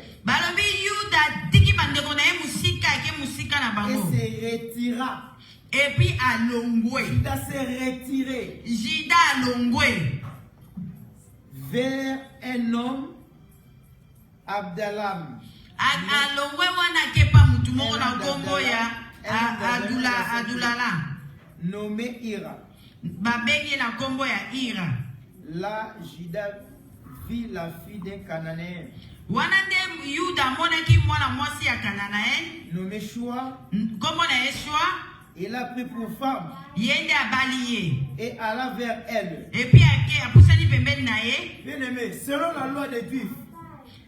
[SPEAKER 1] Et se retira.
[SPEAKER 2] Et puis à Longwe.
[SPEAKER 1] Juda s'est retiré.
[SPEAKER 2] Juda à Longwe.
[SPEAKER 1] Vers un homme, Abdalam.
[SPEAKER 2] À Longwe, on a pas mutumoko na Congo ya Adulala.
[SPEAKER 1] Nommé Ira.
[SPEAKER 2] Babenge na Congo ya Ira.
[SPEAKER 1] Là, Juda vit la fille d'un Cananéen.
[SPEAKER 2] Wanande Yuda monaki mwana mwasi ya Cananéen.
[SPEAKER 1] Nommé Shua.
[SPEAKER 2] Comment na Yeshua?
[SPEAKER 1] Il a pris pour femme.
[SPEAKER 2] Yende abaliye.
[SPEAKER 1] Et alla vers elle.
[SPEAKER 2] Et puis a poussé pembeni na ye.
[SPEAKER 1] Bien aimé, selon la loi des Juifs.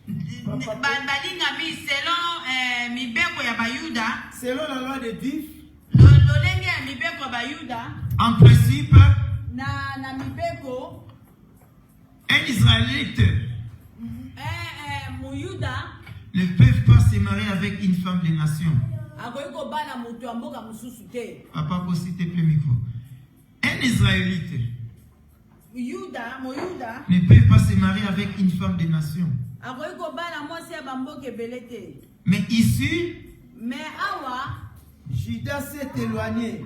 [SPEAKER 2] Balinga mi selon mibeko ya Bayuda.
[SPEAKER 1] Selon la loi des Juifs.
[SPEAKER 2] Lolenge ya mibeko ya Bayuda.
[SPEAKER 1] En principe.
[SPEAKER 2] Na mibeko.
[SPEAKER 1] Un Israélite.
[SPEAKER 2] Mouyuda
[SPEAKER 1] Ne peuvent pas se marier avec une femme de nation. Papa, s'il te plaît, micro. Un Israélite ne peut pas se marier avec une femme des nations. Mais ici,
[SPEAKER 3] Judas s'est éloigné.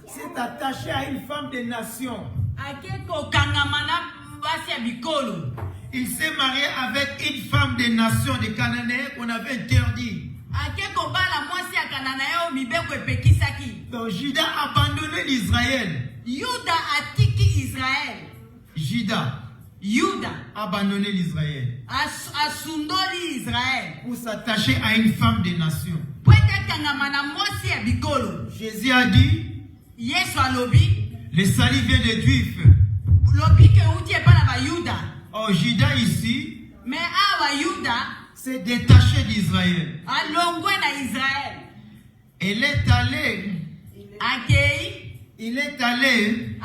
[SPEAKER 3] S'est attaché à une femme des nations.
[SPEAKER 1] il s'est marié avec une femme des nations, des Cananéens qu'on avait interdit. Donc Judas a abandonné l'Israël. Judas a abandonné l'Israël pour s'attacher à une femme des nations. Jésus a dit, le salut vient des Juifs. Oh, Judas ici s'est détaché d'Israël. Il est allé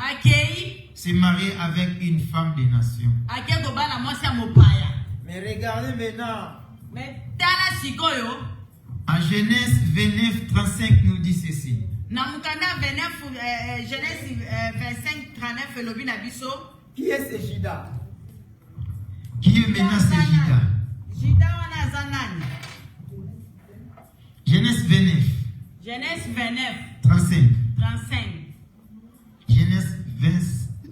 [SPEAKER 1] se marier avec une femme des nations.
[SPEAKER 3] Mais regardez maintenant.
[SPEAKER 1] En Genèse 29, 35 nous dit ceci.
[SPEAKER 2] Genèse 25, 39,
[SPEAKER 3] Qui est ce Judas?
[SPEAKER 1] Qui est maintenant ce Judas? Genèse 29.
[SPEAKER 2] Genèse 29.
[SPEAKER 1] 35.
[SPEAKER 2] 35.
[SPEAKER 1] Genèse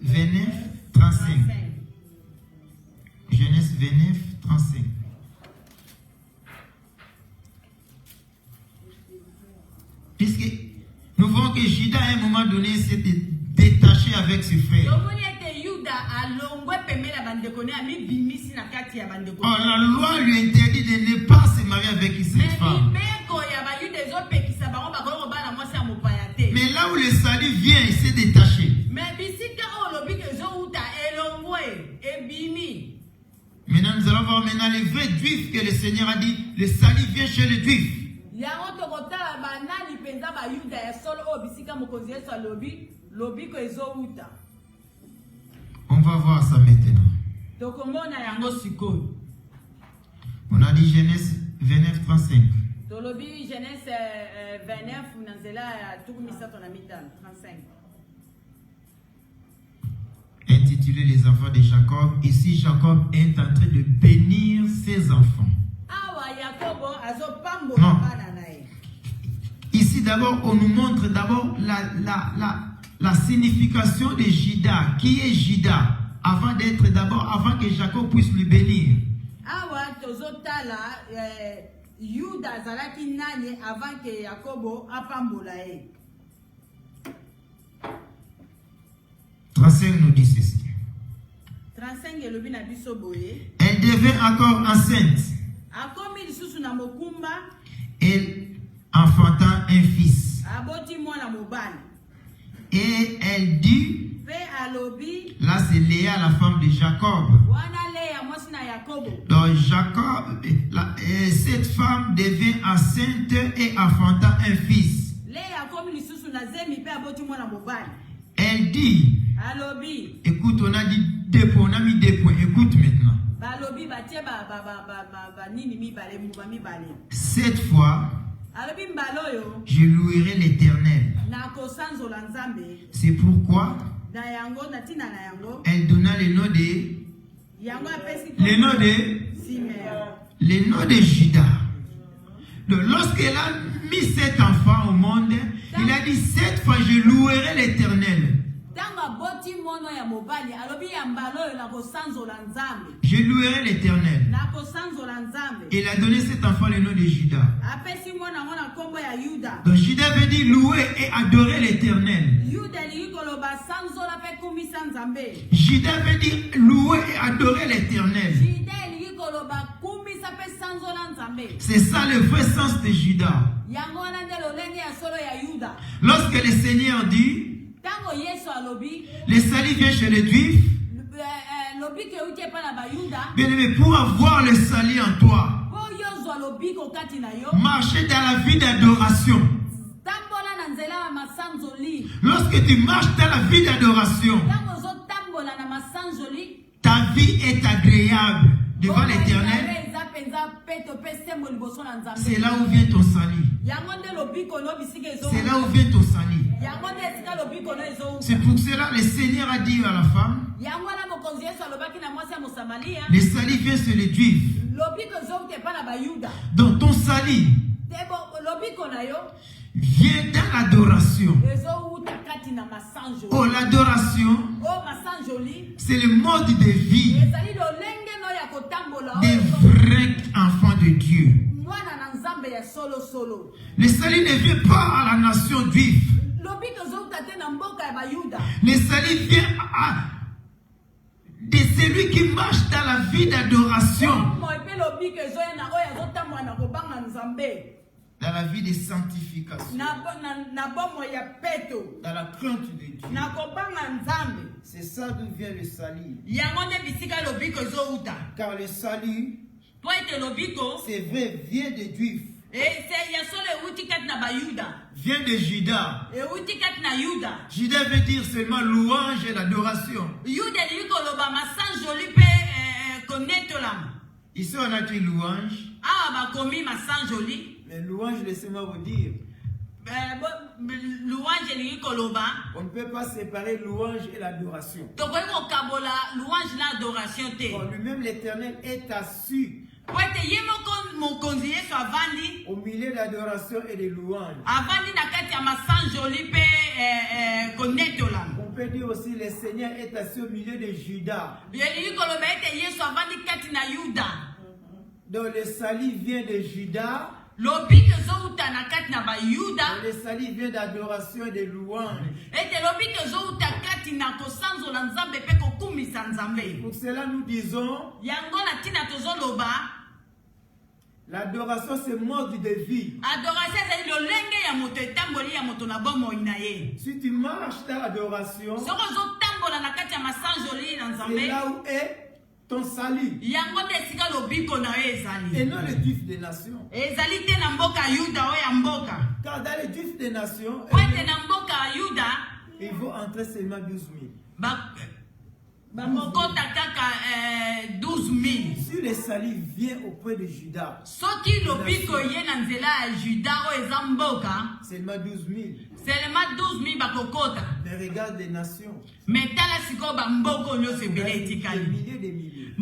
[SPEAKER 1] 29, 35. Genèse 29, 35. Puisque nous voyons que Judas à un moment donné s'est détaché avec ses frères. Oh, la loi lui interdit de ne pas se marier avec cette femme. Mais là où le salut vient, il s'est détaché. Maintenant, nous allons voir maintenant les vrais juifs que le Seigneur a dit, le salut vient chez les juifs. On va voir ça maintenant. On a dit Genèse 29, 35. Intitulé les enfants de Jacob. Ici, Jacob est en train de bénir ses enfants. Non. Ici, d'abord, on nous montre d'abord la signification de Judas. Qui est Judas? Avant que Jacob puisse lui bénir. 35 nous dit ceci. Elle devint encore enceinte. Elle enfanta un fils. Et elle dit, là c'est Léa, la femme de Jacob. Donc Jacob, cette femme devint enceinte et enfanta un fils. Elle dit, écoute, on a dit deux points, on a mis deux points, écoute maintenant. Cette fois, je louerai l'Éternel. C'est pourquoi elle donna le nom de Judas. Donc, lorsqu'elle a mis cet enfant au monde, il a dit, cette fois je louerai l'Éternel. Je louerai l'Éternel. Il a donné cet enfant le nom de Judas. Donc Judas veut dire louer et adorer l'Éternel. Judas veut dire louer et adorer l'Éternel. C'est ça le vrai sens de Judas. Lorsque le Seigneur dit, le salut vient chez les Juifs, bien aimé, pour avoir le salut en toi, marcher dans la vie d'adoration. Lorsque tu marches dans la vie d'adoration, ta vie est agréable devant l'Éternel. C'est là où vient ton salut. C'est là où vient ton salut. C'est pour cela le Seigneur a dit à la femme, le salut vient sur les Juifs. Donc ton salut vient dans l'adoration. Oh, l'adoration, c'est le mode de vie des vrais enfants de Dieu. Le salut ne vient pas à la nation juive. Le salut vient de celui qui marche dans la vie d'adoration, dans la vie de sanctification, dans la crainte de Dieu. C'est ça d'où vient le salut. Car le salut, c'est vrai, vient des Juifs. Vient de Judas. Judas veut dire seulement louange et l'adoration. Ici on a dit louange. Mais louange, laissez-moi vous dire, on ne peut pas séparer louange et l'adoration. Bon, lui-même l'Éternel est assis au milieu de l'adoration et des louanges. On peut dire aussi le Seigneur est assis au milieu de Judas. Donc le salut vient de Judas. Le salut vient d'adoration et de louange. Pour cela nous disons, l'adoration c'est mode de vie. Si tu marches dans l'adoration, c'est là où est ton salut. Et non le Juif des nations. Car dans les Juifs des nations, il faut entrer seulement 12 000. Si le salut vient auprès de Judas, seulement 12 000. Mais regarde les nations. Des milliers de milliers.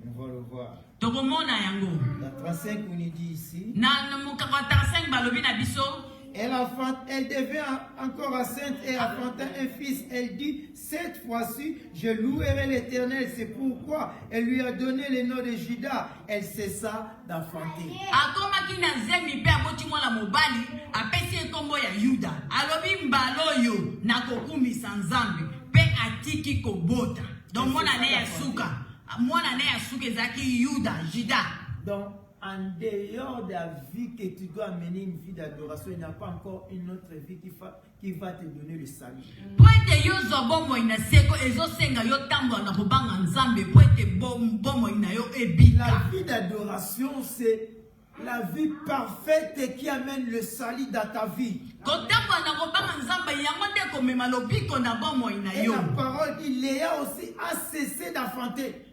[SPEAKER 1] On va le voir. La 35 on dit ici. Elle devient encore enceinte et enfanta un fils. Elle dit, cette fois-ci, je louerai l'Éternel. C'est pourquoi elle lui a donné le nom de Judas. Elle cessa d'enfanter. Donc, en dehors de la vie que tu dois mener, une vie d'adoration, il n'y a pas encore une autre vie qui va te donner le salut. La vie d'adoration, c'est la vie parfaite qui amène le salut dans ta vie. Et la parole dit, Léa aussi a cessé d'enfanter.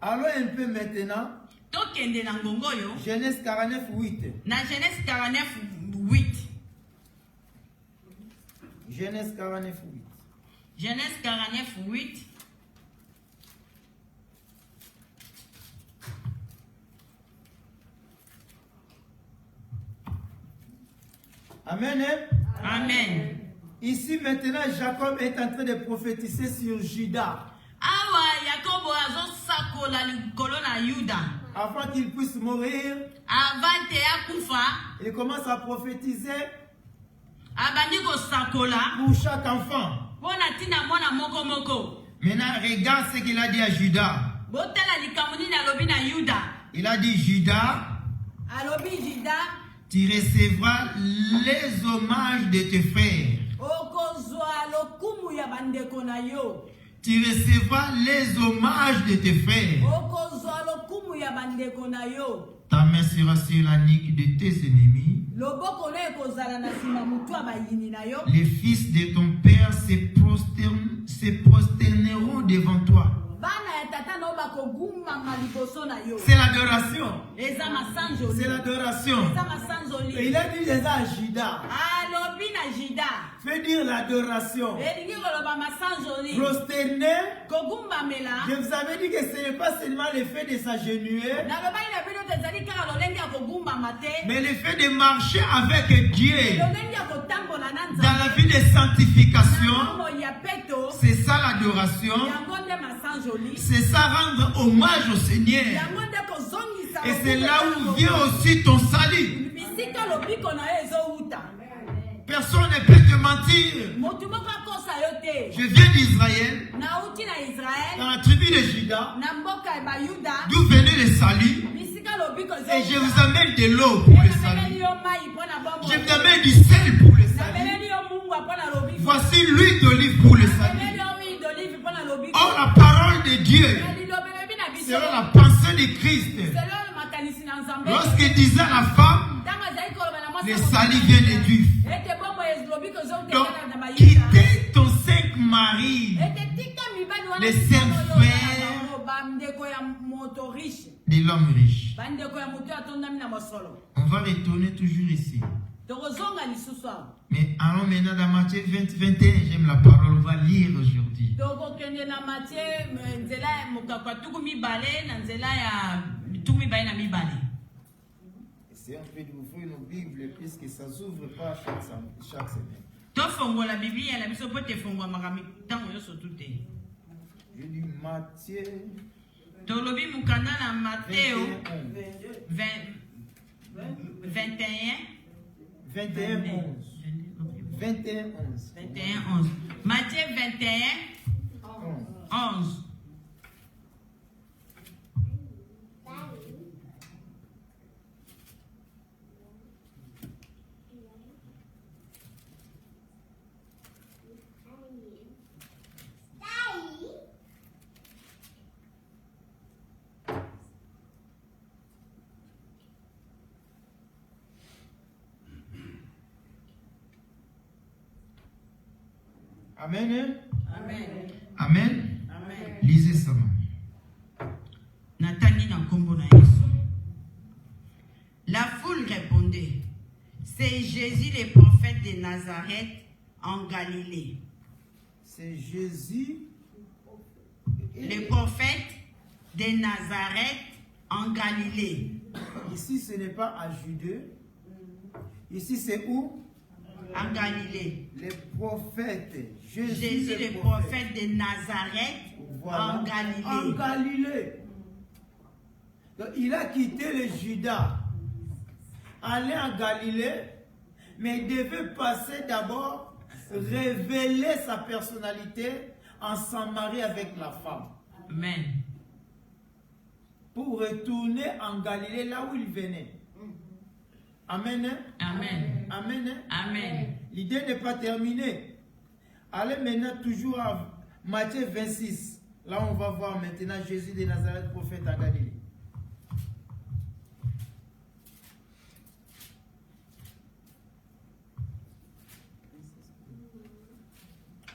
[SPEAKER 1] Alors un peu maintenant, Genèse 49, 8. Genèse 49, 8.
[SPEAKER 2] Genèse 49, 8.
[SPEAKER 1] Amen. Hein?
[SPEAKER 2] Amen.
[SPEAKER 1] Ici maintenant, Jacob est en train de prophétiser sur Judas. Avant qu'il puisse mourir, il commence à prophétiser pour chaque enfant. Maintenant, regarde ce qu'il a dit à Judas. Il a dit, Judas, tu recevras les hommages de tes frères. Tu recevras les hommages de tes frères. Ta Ta main sera sur la nuque de tes ennemis. Les fils de ton père se prosterneront devant toi. C'est l'adoration. C'est l'adoration.
[SPEAKER 3] Et il a dit les Ajida. Fait dire l'adoration. Prosterner. Je vous avais dit que ce n'est pas seulement le fait de s'agenouiller, mais le fait de marcher avec Dieu dans la vie de sanctification. C'est ça l'adoration. C'est ça rendre hommage au Seigneur. Et c'est là où vient aussi ton salut. Personne ne peut te mentir. Je viens d'Israël, dans la tribu de Juda, d'où venait le salut. Et je vous amène de l'eau pour le salut. Je vous amène du sel pour le salut. Voici l'huile d'olive pour le salut. Or la parole de Dieu selon la pensée de Christ. Lorsqu'il disait à la femme, le salut vient de Dieu. Donc, quitter ton cinq maris, les cinq frères de l'homme riche. On va retourner toujours ici. Mais allons maintenant dans Matthieu 20-21. J'aime la parole, on va lire aujourd'hui. C'est un peu d'ouvrir nos Bibles puisque ça ne s'ouvre pas chaque semaine. Je dis Matthieu
[SPEAKER 2] 21:11. Matthieu 21:11.
[SPEAKER 3] Amen.
[SPEAKER 2] Amen.
[SPEAKER 1] Amen.
[SPEAKER 2] Amen.
[SPEAKER 1] Lisez ça.
[SPEAKER 2] La foule répondait, c'est Jésus le prophète de Nazareth en Galilée.
[SPEAKER 3] C'est Jésus,
[SPEAKER 2] Le prophète de Nazareth en Galilée.
[SPEAKER 3] Ici, ce n'est pas à Judée. Ici, c'est où?
[SPEAKER 2] En Galilée.
[SPEAKER 3] Les prophètes.
[SPEAKER 2] Jésus le prophète de Nazareth
[SPEAKER 3] voilà.
[SPEAKER 2] en Galilée.
[SPEAKER 3] En Galilée. Donc, il a quitté le Juda, aller en Galilée, mais il devait passer d'abord, révéler sa personnalité en Samarie avec la femme.
[SPEAKER 2] Amen.
[SPEAKER 3] Pour retourner en Galilée, là où il venait. Amen.
[SPEAKER 2] Amen.
[SPEAKER 3] Amen.
[SPEAKER 2] Amen.
[SPEAKER 3] L'idée n'est pas terminée. Allez maintenant toujours à Matthieu 26. Là, on va voir maintenant Jésus de Nazareth, prophète en Galilée.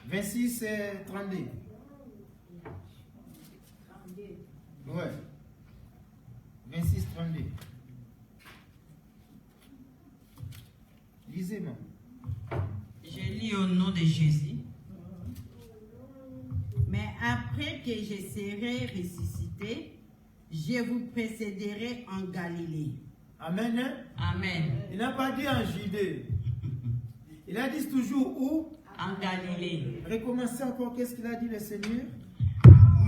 [SPEAKER 3] « 26 et 32. Ouais. 26, 32. Lisez-moi.
[SPEAKER 2] Je lis au nom de Jésus. Mais après que je serai ressuscité, je vous précéderai en Galilée.
[SPEAKER 3] Amen.
[SPEAKER 2] Amen.
[SPEAKER 3] Il n'a pas dit en Judée. Il a dit toujours où?
[SPEAKER 2] En Galilée.
[SPEAKER 3] Recommencez encore, qu'est-ce qu'il a dit le Seigneur?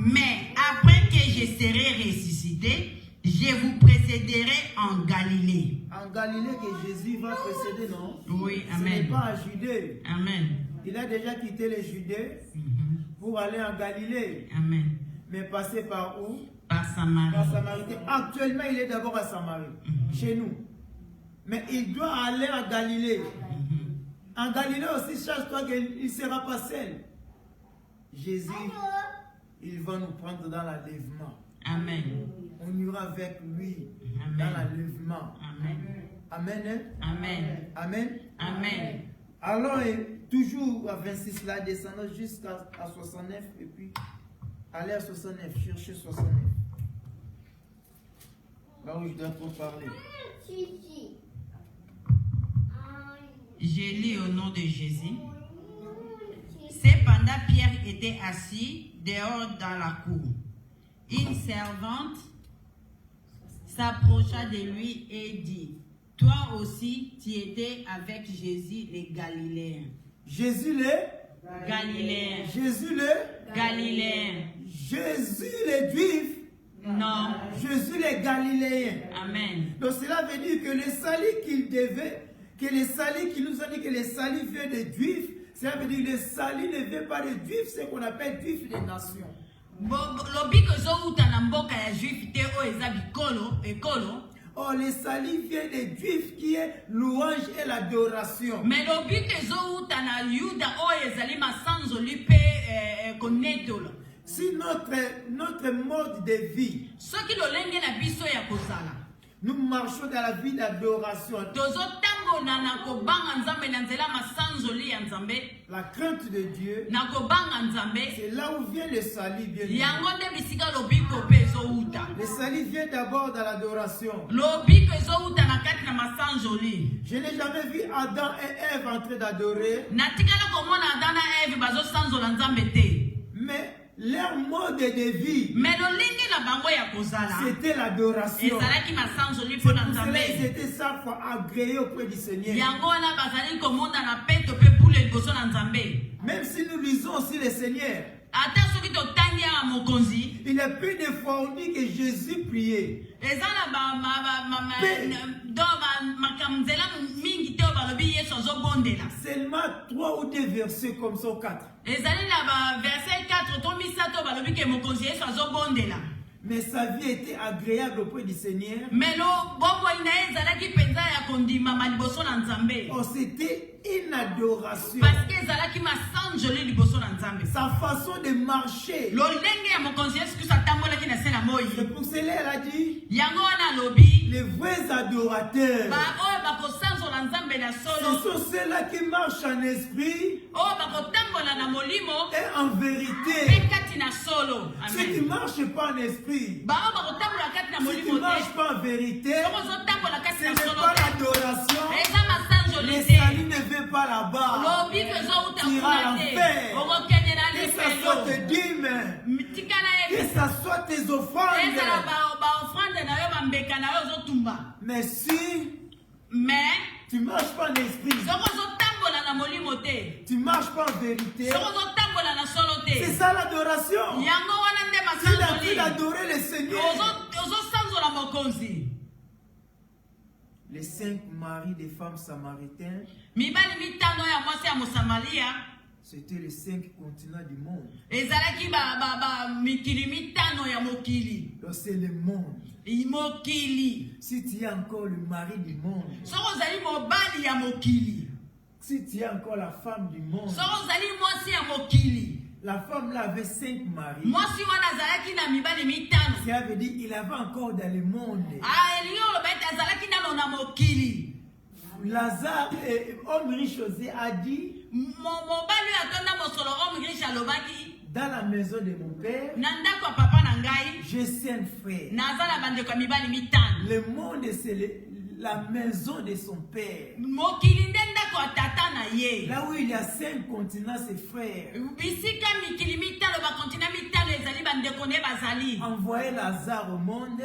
[SPEAKER 2] Mais après que je serai ressuscité, je vous précéderai en Galilée.
[SPEAKER 3] En Galilée que Jésus va précéder, non?
[SPEAKER 2] Oui,
[SPEAKER 3] Ce n'est
[SPEAKER 2] amen.
[SPEAKER 3] pas à Judée.
[SPEAKER 2] Amen.
[SPEAKER 3] Il a déjà quitté les Judée pour aller en Galilée.
[SPEAKER 2] Amen.
[SPEAKER 3] Mais passer par où?
[SPEAKER 2] Par Samarie.
[SPEAKER 3] Par Samarie. Actuellement, il est d'abord à Samarie, chez nous. Mais il doit aller en Galilée. En Galilée aussi, cherche-toi qu'il ne sera pas seul. Jésus, il va nous prendre dans l'enlèvement.
[SPEAKER 2] Amen.
[SPEAKER 3] On ira avec lui
[SPEAKER 2] Amen.
[SPEAKER 3] dans l'enlèvement. seulement.
[SPEAKER 2] Amen.
[SPEAKER 3] Amen. Hein?
[SPEAKER 2] Amen.
[SPEAKER 3] Amen.
[SPEAKER 2] Amen.
[SPEAKER 3] Alors, toujours à 26, là, descendons jusqu'à 69, et puis aller à 69, chercher 69. Là où je dois trop parler.
[SPEAKER 2] Je lis au nom de Jésus. Cependant, Pierre était assis dehors dans la cour. Une servante s'approcha de lui et dit: toi aussi, tu étais avec Jésus le Galiléen.
[SPEAKER 3] Jésus le
[SPEAKER 2] Galiléen.
[SPEAKER 3] Jésus le
[SPEAKER 2] Galiléen.
[SPEAKER 3] Jésus le Juif.
[SPEAKER 2] Non.
[SPEAKER 3] Jésus le Galiléen.
[SPEAKER 2] Amen.
[SPEAKER 3] Donc cela veut dire que le salut qu'il devait, que le salut qui nous a dit que le salut vient des Juifs, cela veut dire que le salut ne vient pas des Juifs, c'est ce qu'on appelle Juifs des nations. Oh, le salut vient des Juifs qui est louange et l'adoration.
[SPEAKER 2] Mais le but que na Yuda o ezali masanzo lipe konetola.
[SPEAKER 3] Si notre mode de vie,
[SPEAKER 2] soki lolenge na biso ya kozala,
[SPEAKER 3] nous marchons dans la vie d'adoration. La crainte de Dieu, c'est là où vient le salut. Le salut vient d'abord dans l'adoration. Je n'ai jamais vu Adam et Ève en train d'adorer. Mais leur mode de vie, c'était l'adoration. Ils étaient chaque fois agréés auprès du Seigneur. Même si nous lisons aussi le Seigneur, il n'y a plus de fourni que Jésus priait. Seulement 3 ou 2 versets comme ça, 4. Mais sa vie était agréable auprès du Seigneur. Oh, c'était une adoration. Sa façon de marcher. C'est pour cela qu'elle a dit, les vrais adorateurs, ce sont ceux-là qui marchent en esprit et en vérité. Ceux qui ne marchent pas en esprit, ceux qui ne marchent pas en vérité, ce n'est pas l'adoration. Le salut ne vient pas là-bas. Tu iras l'enfer. Que ce soit tes dîmes, que ce soit tes offrandes. Mais si tu ne marches pas en esprit, tu ne marches pas en vérité, c'est ça l'adoration. C'est la vie d'adorer le Seigneur. Les 5 maris des femmes samaritaines, c'était les 5 continents du monde. Donc c'est le monde. Si tu es encore le mari du monde, si tu es encore la femme du monde, la femme là avait 5 maris. Ça veut dire qu'il avait encore dans le monde. Lazare, homme riche, a dit, dans la maison de mon père, j'ai 5 frères. Le monde, c'est la maison de son père. Là où il y a 5 continents, ses frères. Envoyer Lazare au monde.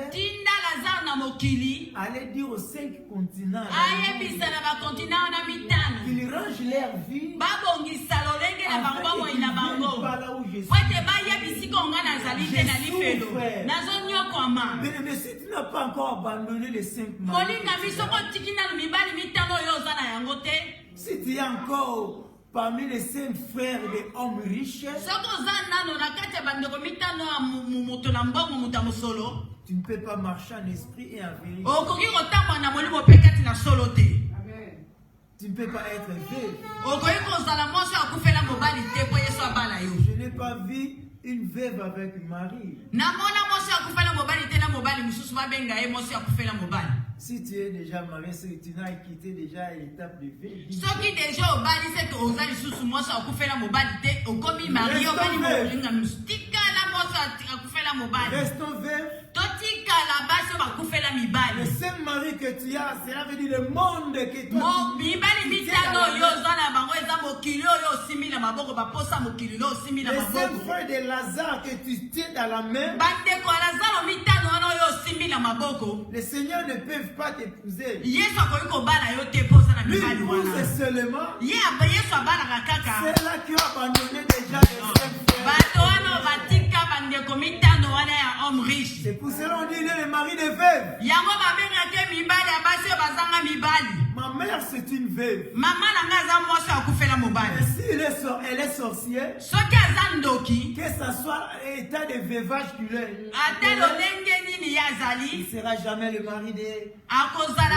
[SPEAKER 3] Allez dire aux 5 continents qu'ils rangent leur vie. Pas là où je suis. Mais si tu n'as pas encore abandonné les 5 maris, si tu es encore parmi les 5 frères des hommes riches, tu ne peux pas marcher en esprit et en vérité. Tu ne peux pas être veuve. Je n'ai pas vu une veuve avec un mari. Si tu es déjà marié, si tu n'as quitté déjà l'étape de vie.
[SPEAKER 2] Ce qui déjà au bali, c'est que aux ali sous moi ça a fait la mobilité, au commis marié, au bali molinga mystique la moça a fait la mobile.
[SPEAKER 3] Restons veufs.
[SPEAKER 2] Totika la base va couper la mibali.
[SPEAKER 3] Le seul mari que tu as, cela veut dire le monde que toi.
[SPEAKER 2] Mon mibali mitano yo zana bango eza mokili yo simila maboko ba posa mokili yo simila
[SPEAKER 3] Le
[SPEAKER 2] maboko.
[SPEAKER 3] seul frère de Lazare que tu tiens dans la main.
[SPEAKER 2] Bande ko Lazaro mitano wana yo simila maboko.
[SPEAKER 3] Les seigneurs ne peuvent pas t'épouser.
[SPEAKER 2] Yesu akoki kobala yo te posa na
[SPEAKER 3] Lui
[SPEAKER 2] mibali wana.
[SPEAKER 3] pousse seulement.
[SPEAKER 2] Yesu abala kaka.
[SPEAKER 3] C'est là qui a abandonné déjà les cinq frères.
[SPEAKER 2] Bato wana batika bande ko mitano wana ya homme riche.
[SPEAKER 3] C'est pour cela on dit il est le mari des veuves.
[SPEAKER 2] Yango babengaka mibali abasi bazanga mibali.
[SPEAKER 3] Ma mère c'est une veuve.
[SPEAKER 2] Mama nanga za mwasi akufela mobali.
[SPEAKER 3] Et si elle est sorcière,
[SPEAKER 2] Soki aza ndoki,
[SPEAKER 3] que ça soit état de veuvage qu'il est,
[SPEAKER 2] ata lolenge nini
[SPEAKER 3] il
[SPEAKER 2] yazali,
[SPEAKER 3] ne sera jamais le mari des.
[SPEAKER 2] akozala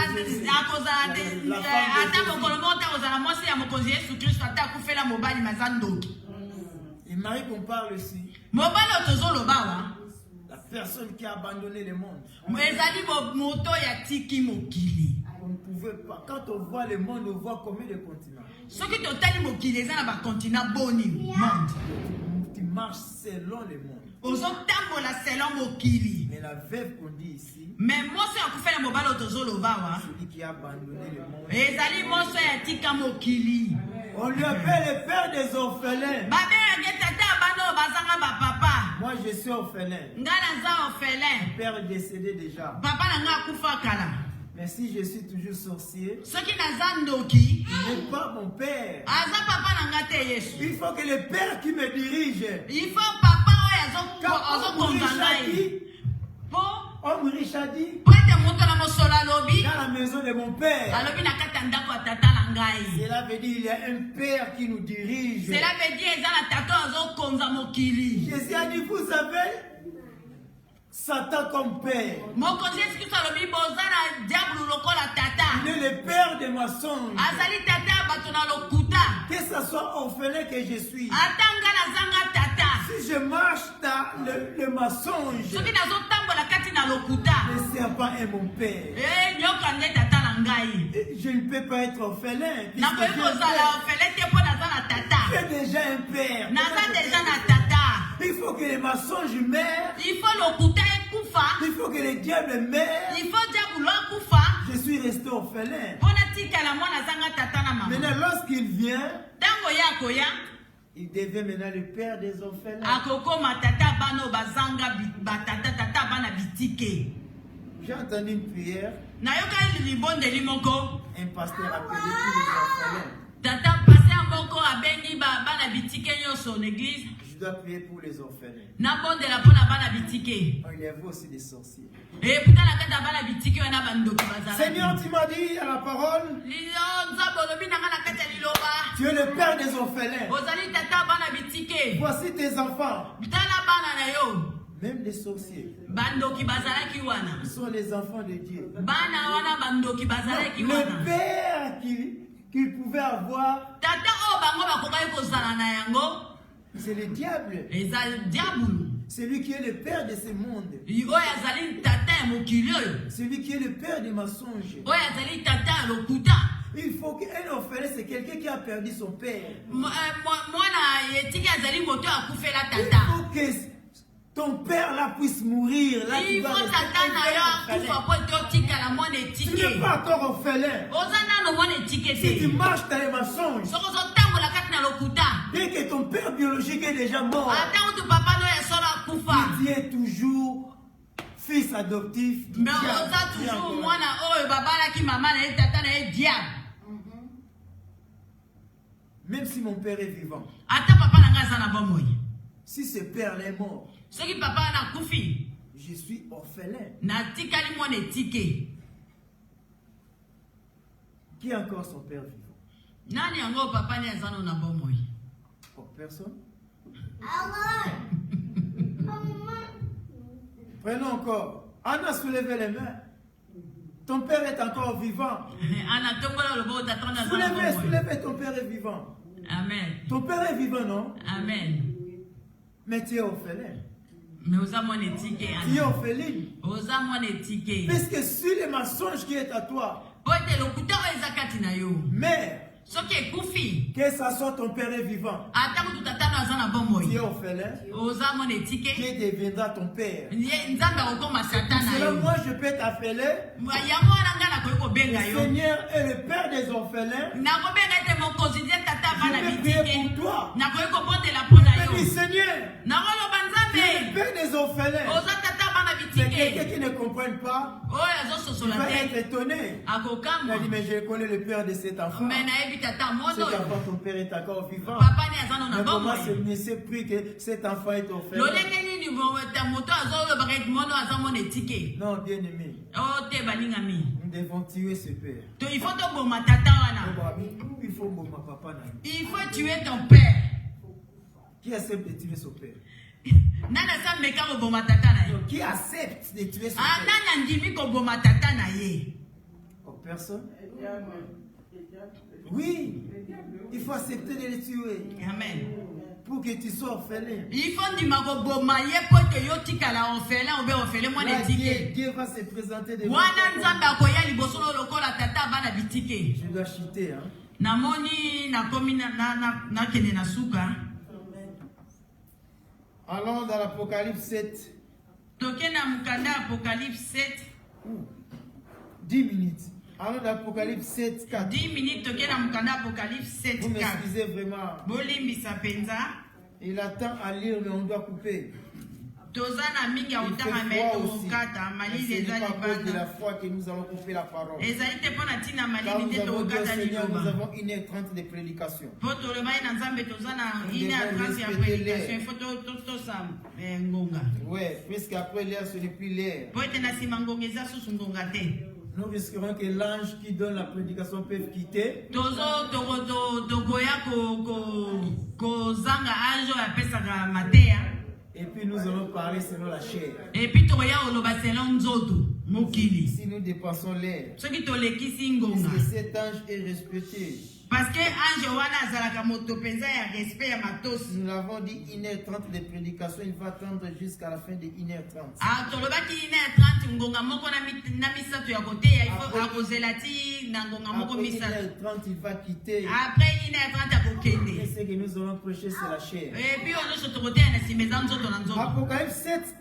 [SPEAKER 2] ata mokolo moko akozala mwasi ya mokonzi Yesu Kristo ata akufela mobali maza ndoki.
[SPEAKER 3] Le mari qu'on parle ici,
[SPEAKER 2] Mobali tozoloba wa,
[SPEAKER 3] la personne qui a abandonné le monde.
[SPEAKER 2] ezali moto ya tiki mokili.
[SPEAKER 3] On ne pouvait pas. Quand on voit le monde, on voit combien de continents.
[SPEAKER 2] Soki totali mokili eza na ba continent boni monde.
[SPEAKER 3] Tu marches selon le monde.
[SPEAKER 2] Ozotambola selon mokili.
[SPEAKER 3] Mais la veuve qu'on dit ici,
[SPEAKER 2] Mais moso ya kufela mobali tozoloba wa,
[SPEAKER 3] celui qui a abandonné le monde.
[SPEAKER 2] ezali moso ya tika mokili.
[SPEAKER 3] On lui appelle le père des orphelins. Moi je suis orphelin. Mon père est décédé déjà. Mais si je suis toujours sorcier, ce n'est pas mon père. Il faut que le père qui me dirige.
[SPEAKER 2] Il faut papa
[SPEAKER 3] Homme riche a dit dans la maison de mon père. Cela veut dire qu'il y a un père qui nous dirige.
[SPEAKER 2] Cela veut dire
[SPEAKER 3] Jésus a dit, vous savez, Satan comme père. Il est le père des mensonges. Que ce soit orphelin que je suis. Si je marche dans le mensonge, le serpent est mon père. Je ne peux pas être orphelin. J'ai déjà un père. Il faut que les mensonges meurent. Il faut que le diable meure. Je suis resté orphelin. Maintenant, lorsqu'il vient, il devient maintenant le père des orphelins. J'ai entendu une prière. Un pasteur appelé tous les orphelins. Je dois prier pour les orphelins. Il y avait aussi des sorciers. Seigneur, tu m'as dit à la parole, tu es le père des orphelins. Voici tes enfants. Même les sorciers sont les enfants de Dieu. Le père qu'il pouvait avoir, c'est le diable. C'est lui qui est le père de ce monde. C'est lui qui est le père des mensonges. Il faut qu'un orphelin, c'est quelqu'un qui a perdu son père. Il faut que ton père là puisse mourir. Là, tu n'es pas encore orphelin. Si tu marches dans les mensonges, dès que ton père biologique est déjà mort, il est toujours fils adoptif. Même si mon père est vivant, si ce père est mort, je suis orphelin. Qui est encore son père vivant? Oh, personne. Prenons encore. Anna, soulevez les mains. Ton père est encore vivant. Soulevez, ton père est vivant.
[SPEAKER 2] Amen.
[SPEAKER 3] Ton père est vivant, non?
[SPEAKER 2] Amen.
[SPEAKER 3] Mais tu es orphelin. Tu es orpheline. Parce que sur les mensonges qui est à toi, mère, que ça soit ton père est vivant, tu es orphelin, Dieu deviendra ton père. Selon moi, je peux t'appeler le Seigneur est le père des orphelins. Je peux prier pour toi. Je peux dire Seigneur, tu es le père des orphelins. C'est quelqu'un qui ne comprenne pas, il va être étonné. Il a dit, mais je connais le père de cet enfant. Cet enfant, ton père est encore vivant. Mais comment ce monsieur prie que cet enfant est orphelin? Non, bien aimé. Nous devons tuer ce père.
[SPEAKER 2] Il faut tuer ton père.
[SPEAKER 3] Qui accepte de tuer son père? Qui accepte de tuer son père? Oh, personne? Oui, il faut accepter de les tuer.
[SPEAKER 2] Amen.
[SPEAKER 3] Pour que tu sois orphelin.
[SPEAKER 2] Il faut dire
[SPEAKER 3] Dieu va se présenter devant toi. Je dois chuter, hein. Allons dans l'Apocalypse 7. 10 minutes. Allons dans l'Apocalypse 7, 4.
[SPEAKER 2] 10 minutes,
[SPEAKER 3] vous m'excusez vraiment. Il attend à lire, mais on doit couper. Il fait froid aussi. Ce n'est pas à cause de la foi que nous allons couper la parole. Car nous avons dit au Seigneur, nous avons 1h30 de prédication. Nous devons respecter l'air. Oui, puisque après l'air, ce n'est plus l'air. Nous risquerons que l'ange qui donne la prédication peut quitter. Et puis nous allons parler selon la chair. Si nous dépassons l'air, est-ce que cet ange est respecté?
[SPEAKER 2] Parce que ange wana azalaka moto penza ya respect ya matos.
[SPEAKER 3] Nous l'avons dit 1h30 de prédication, il va attendre jusqu'à la fin de 1h30.
[SPEAKER 2] Ah, tolobaki 1h30 ngonga moko na misato ya kote ya ifo akozelati na ngonga moko misato.
[SPEAKER 3] Après 1h30 il va quitter.
[SPEAKER 2] Après 1h30 akokende.
[SPEAKER 3] Et ce que nous allons prêcher c'est la chair.
[SPEAKER 2] Et puis on se tokote na simeza nzoto na nzoto.
[SPEAKER 3] Apocalypse 7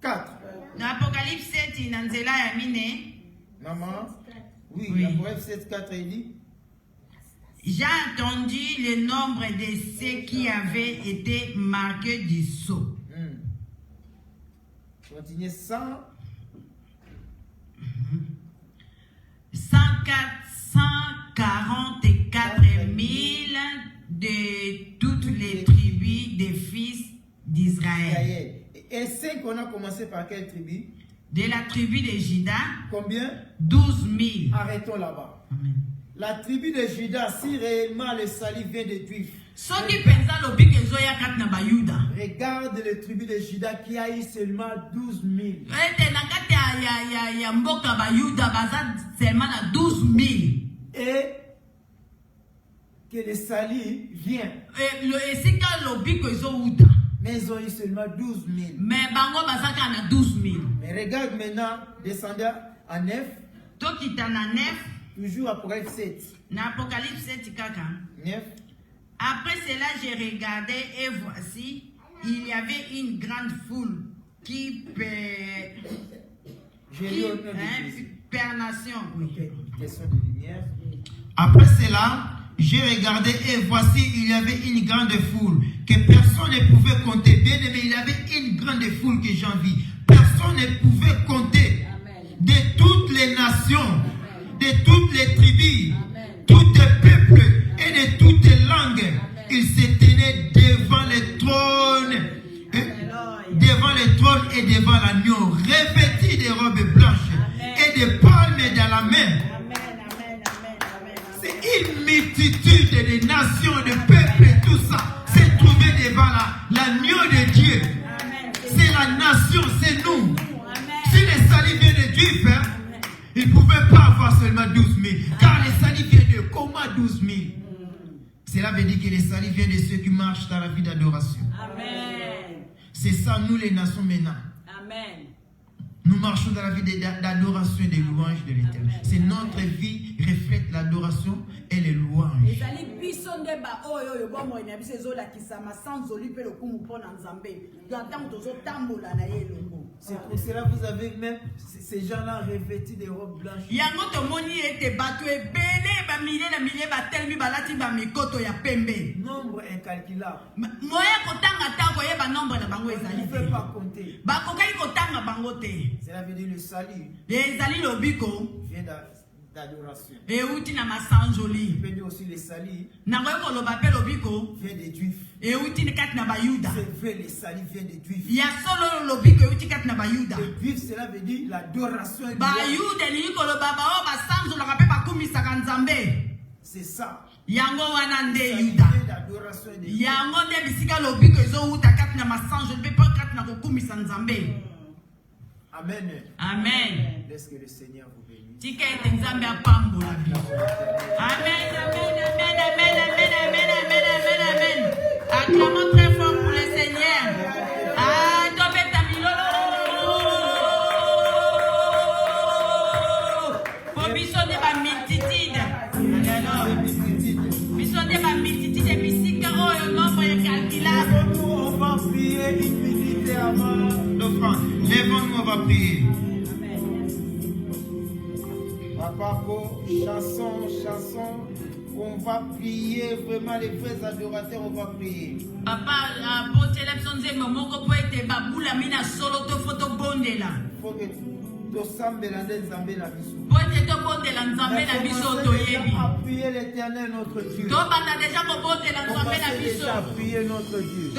[SPEAKER 3] 4.
[SPEAKER 2] Na Apocalypse 7 na nzela ya mine.
[SPEAKER 3] Maman. Oui. Apocalypse 7 4 il dit.
[SPEAKER 2] J'ai entendu le nombre de ceux qui avaient été marqués du sceau.
[SPEAKER 3] Continuez 144
[SPEAKER 2] 000 de toutes les tribus des fils d'Israël.
[SPEAKER 3] Et c'est qu'on a commencé par quelle tribu?
[SPEAKER 2] De la tribu de Juda.
[SPEAKER 3] Combien?
[SPEAKER 2] 12 000.
[SPEAKER 3] Arrêtons là-bas. Amen. La tribu de Juda, si réellement le salut vient de Juifs, regarde les tribus de Juda qui a eu seulement 12 000. Et que le salut vient. Mais ils ont eu seulement 12 000. Mais regarde maintenant, descendant à 9. Toujours Apocalypse 7.
[SPEAKER 2] Apocalypse 7,
[SPEAKER 3] 9.
[SPEAKER 2] Après cela, j'ai regardé et voici, il y avait une grande foule qui pernation.
[SPEAKER 1] Après cela, j'ai regardé et voici, il y avait une grande foule que personne ne pouvait compter. Bien aimé, il y avait une grande foule que j'en vis. Personne ne pouvait compter. De toutes les nations, de toutes les tribus, tous les peuples et de toutes les langues, ils se tenaient devant le trône, et devant l'agneau, revêtis de robes blanches et de palmes dans la main. C'est une multitude de nations, de peuples, tout ça, s'est trouvé devant l'agneau de Dieu. C'est la nation, c'est nous. Si le salut vient de Dieu, il ne pouvait pas avoir seulement 12 000. Car le salut vient de comment 12 000? Cela veut dire que le salut vient de ceux qui marchent dans la vie d'adoration. C'est ça, nous les nations maintenant.
[SPEAKER 2] Amen.
[SPEAKER 1] Nous marchons dans la vie d'adoration et de louange de l'Éternel. C'est notre vie reflète l'adoration et les louanges.
[SPEAKER 3] C'est pour cela que vous avez même ces gens-là revêtus des robes blanches. Nombre incalculable. Vous ne pouvez pas compter. Cela veut dire le salut vient d'adoration. Il peut dire aussi le salut vient des Juifs. C'est vrai, le salut vient des Juifs. Les Juifs, cela veut dire l'adoration. C'est ça.
[SPEAKER 2] Yango wana nde
[SPEAKER 3] Ça
[SPEAKER 2] Yuda.
[SPEAKER 3] vient d'adoration et de
[SPEAKER 2] Yango nde bisika lobiko ezo uta kati na masanjo pe pa kati na kokumisa Nzambe.
[SPEAKER 3] Amen.
[SPEAKER 2] Amen.
[SPEAKER 3] Laisse que le Seigneur vous bénisse.
[SPEAKER 2] Tika ete Nzambe apambola bino. Amen, amen, amen, amen, amen, amen, amen, amen, amen. Acclamons très fort pour le Seigneur. Ah, topeta milolo. Pour biso de ba multitude. Biso de ba multitude bisika oyo nombre incalculable.
[SPEAKER 3] On va prier une minute avant
[SPEAKER 1] l'offrande. Lèvons-nous, on va prier.
[SPEAKER 3] Papa, chanson, on va prier vraiment les vrais adorateurs, on va prier.
[SPEAKER 2] Papa, pour télévision, momoko po ete babula mina solo to photo bondela.
[SPEAKER 3] Faut que tosambela nde Nzambe na biso.
[SPEAKER 2] Po ete to bondela Nzambe na biso toyebi.
[SPEAKER 3] Appuyer l'Éternel notre Dieu.
[SPEAKER 2] To banda déjà ko bondela Nzambe na biso.
[SPEAKER 3] Appuyer notre Dieu.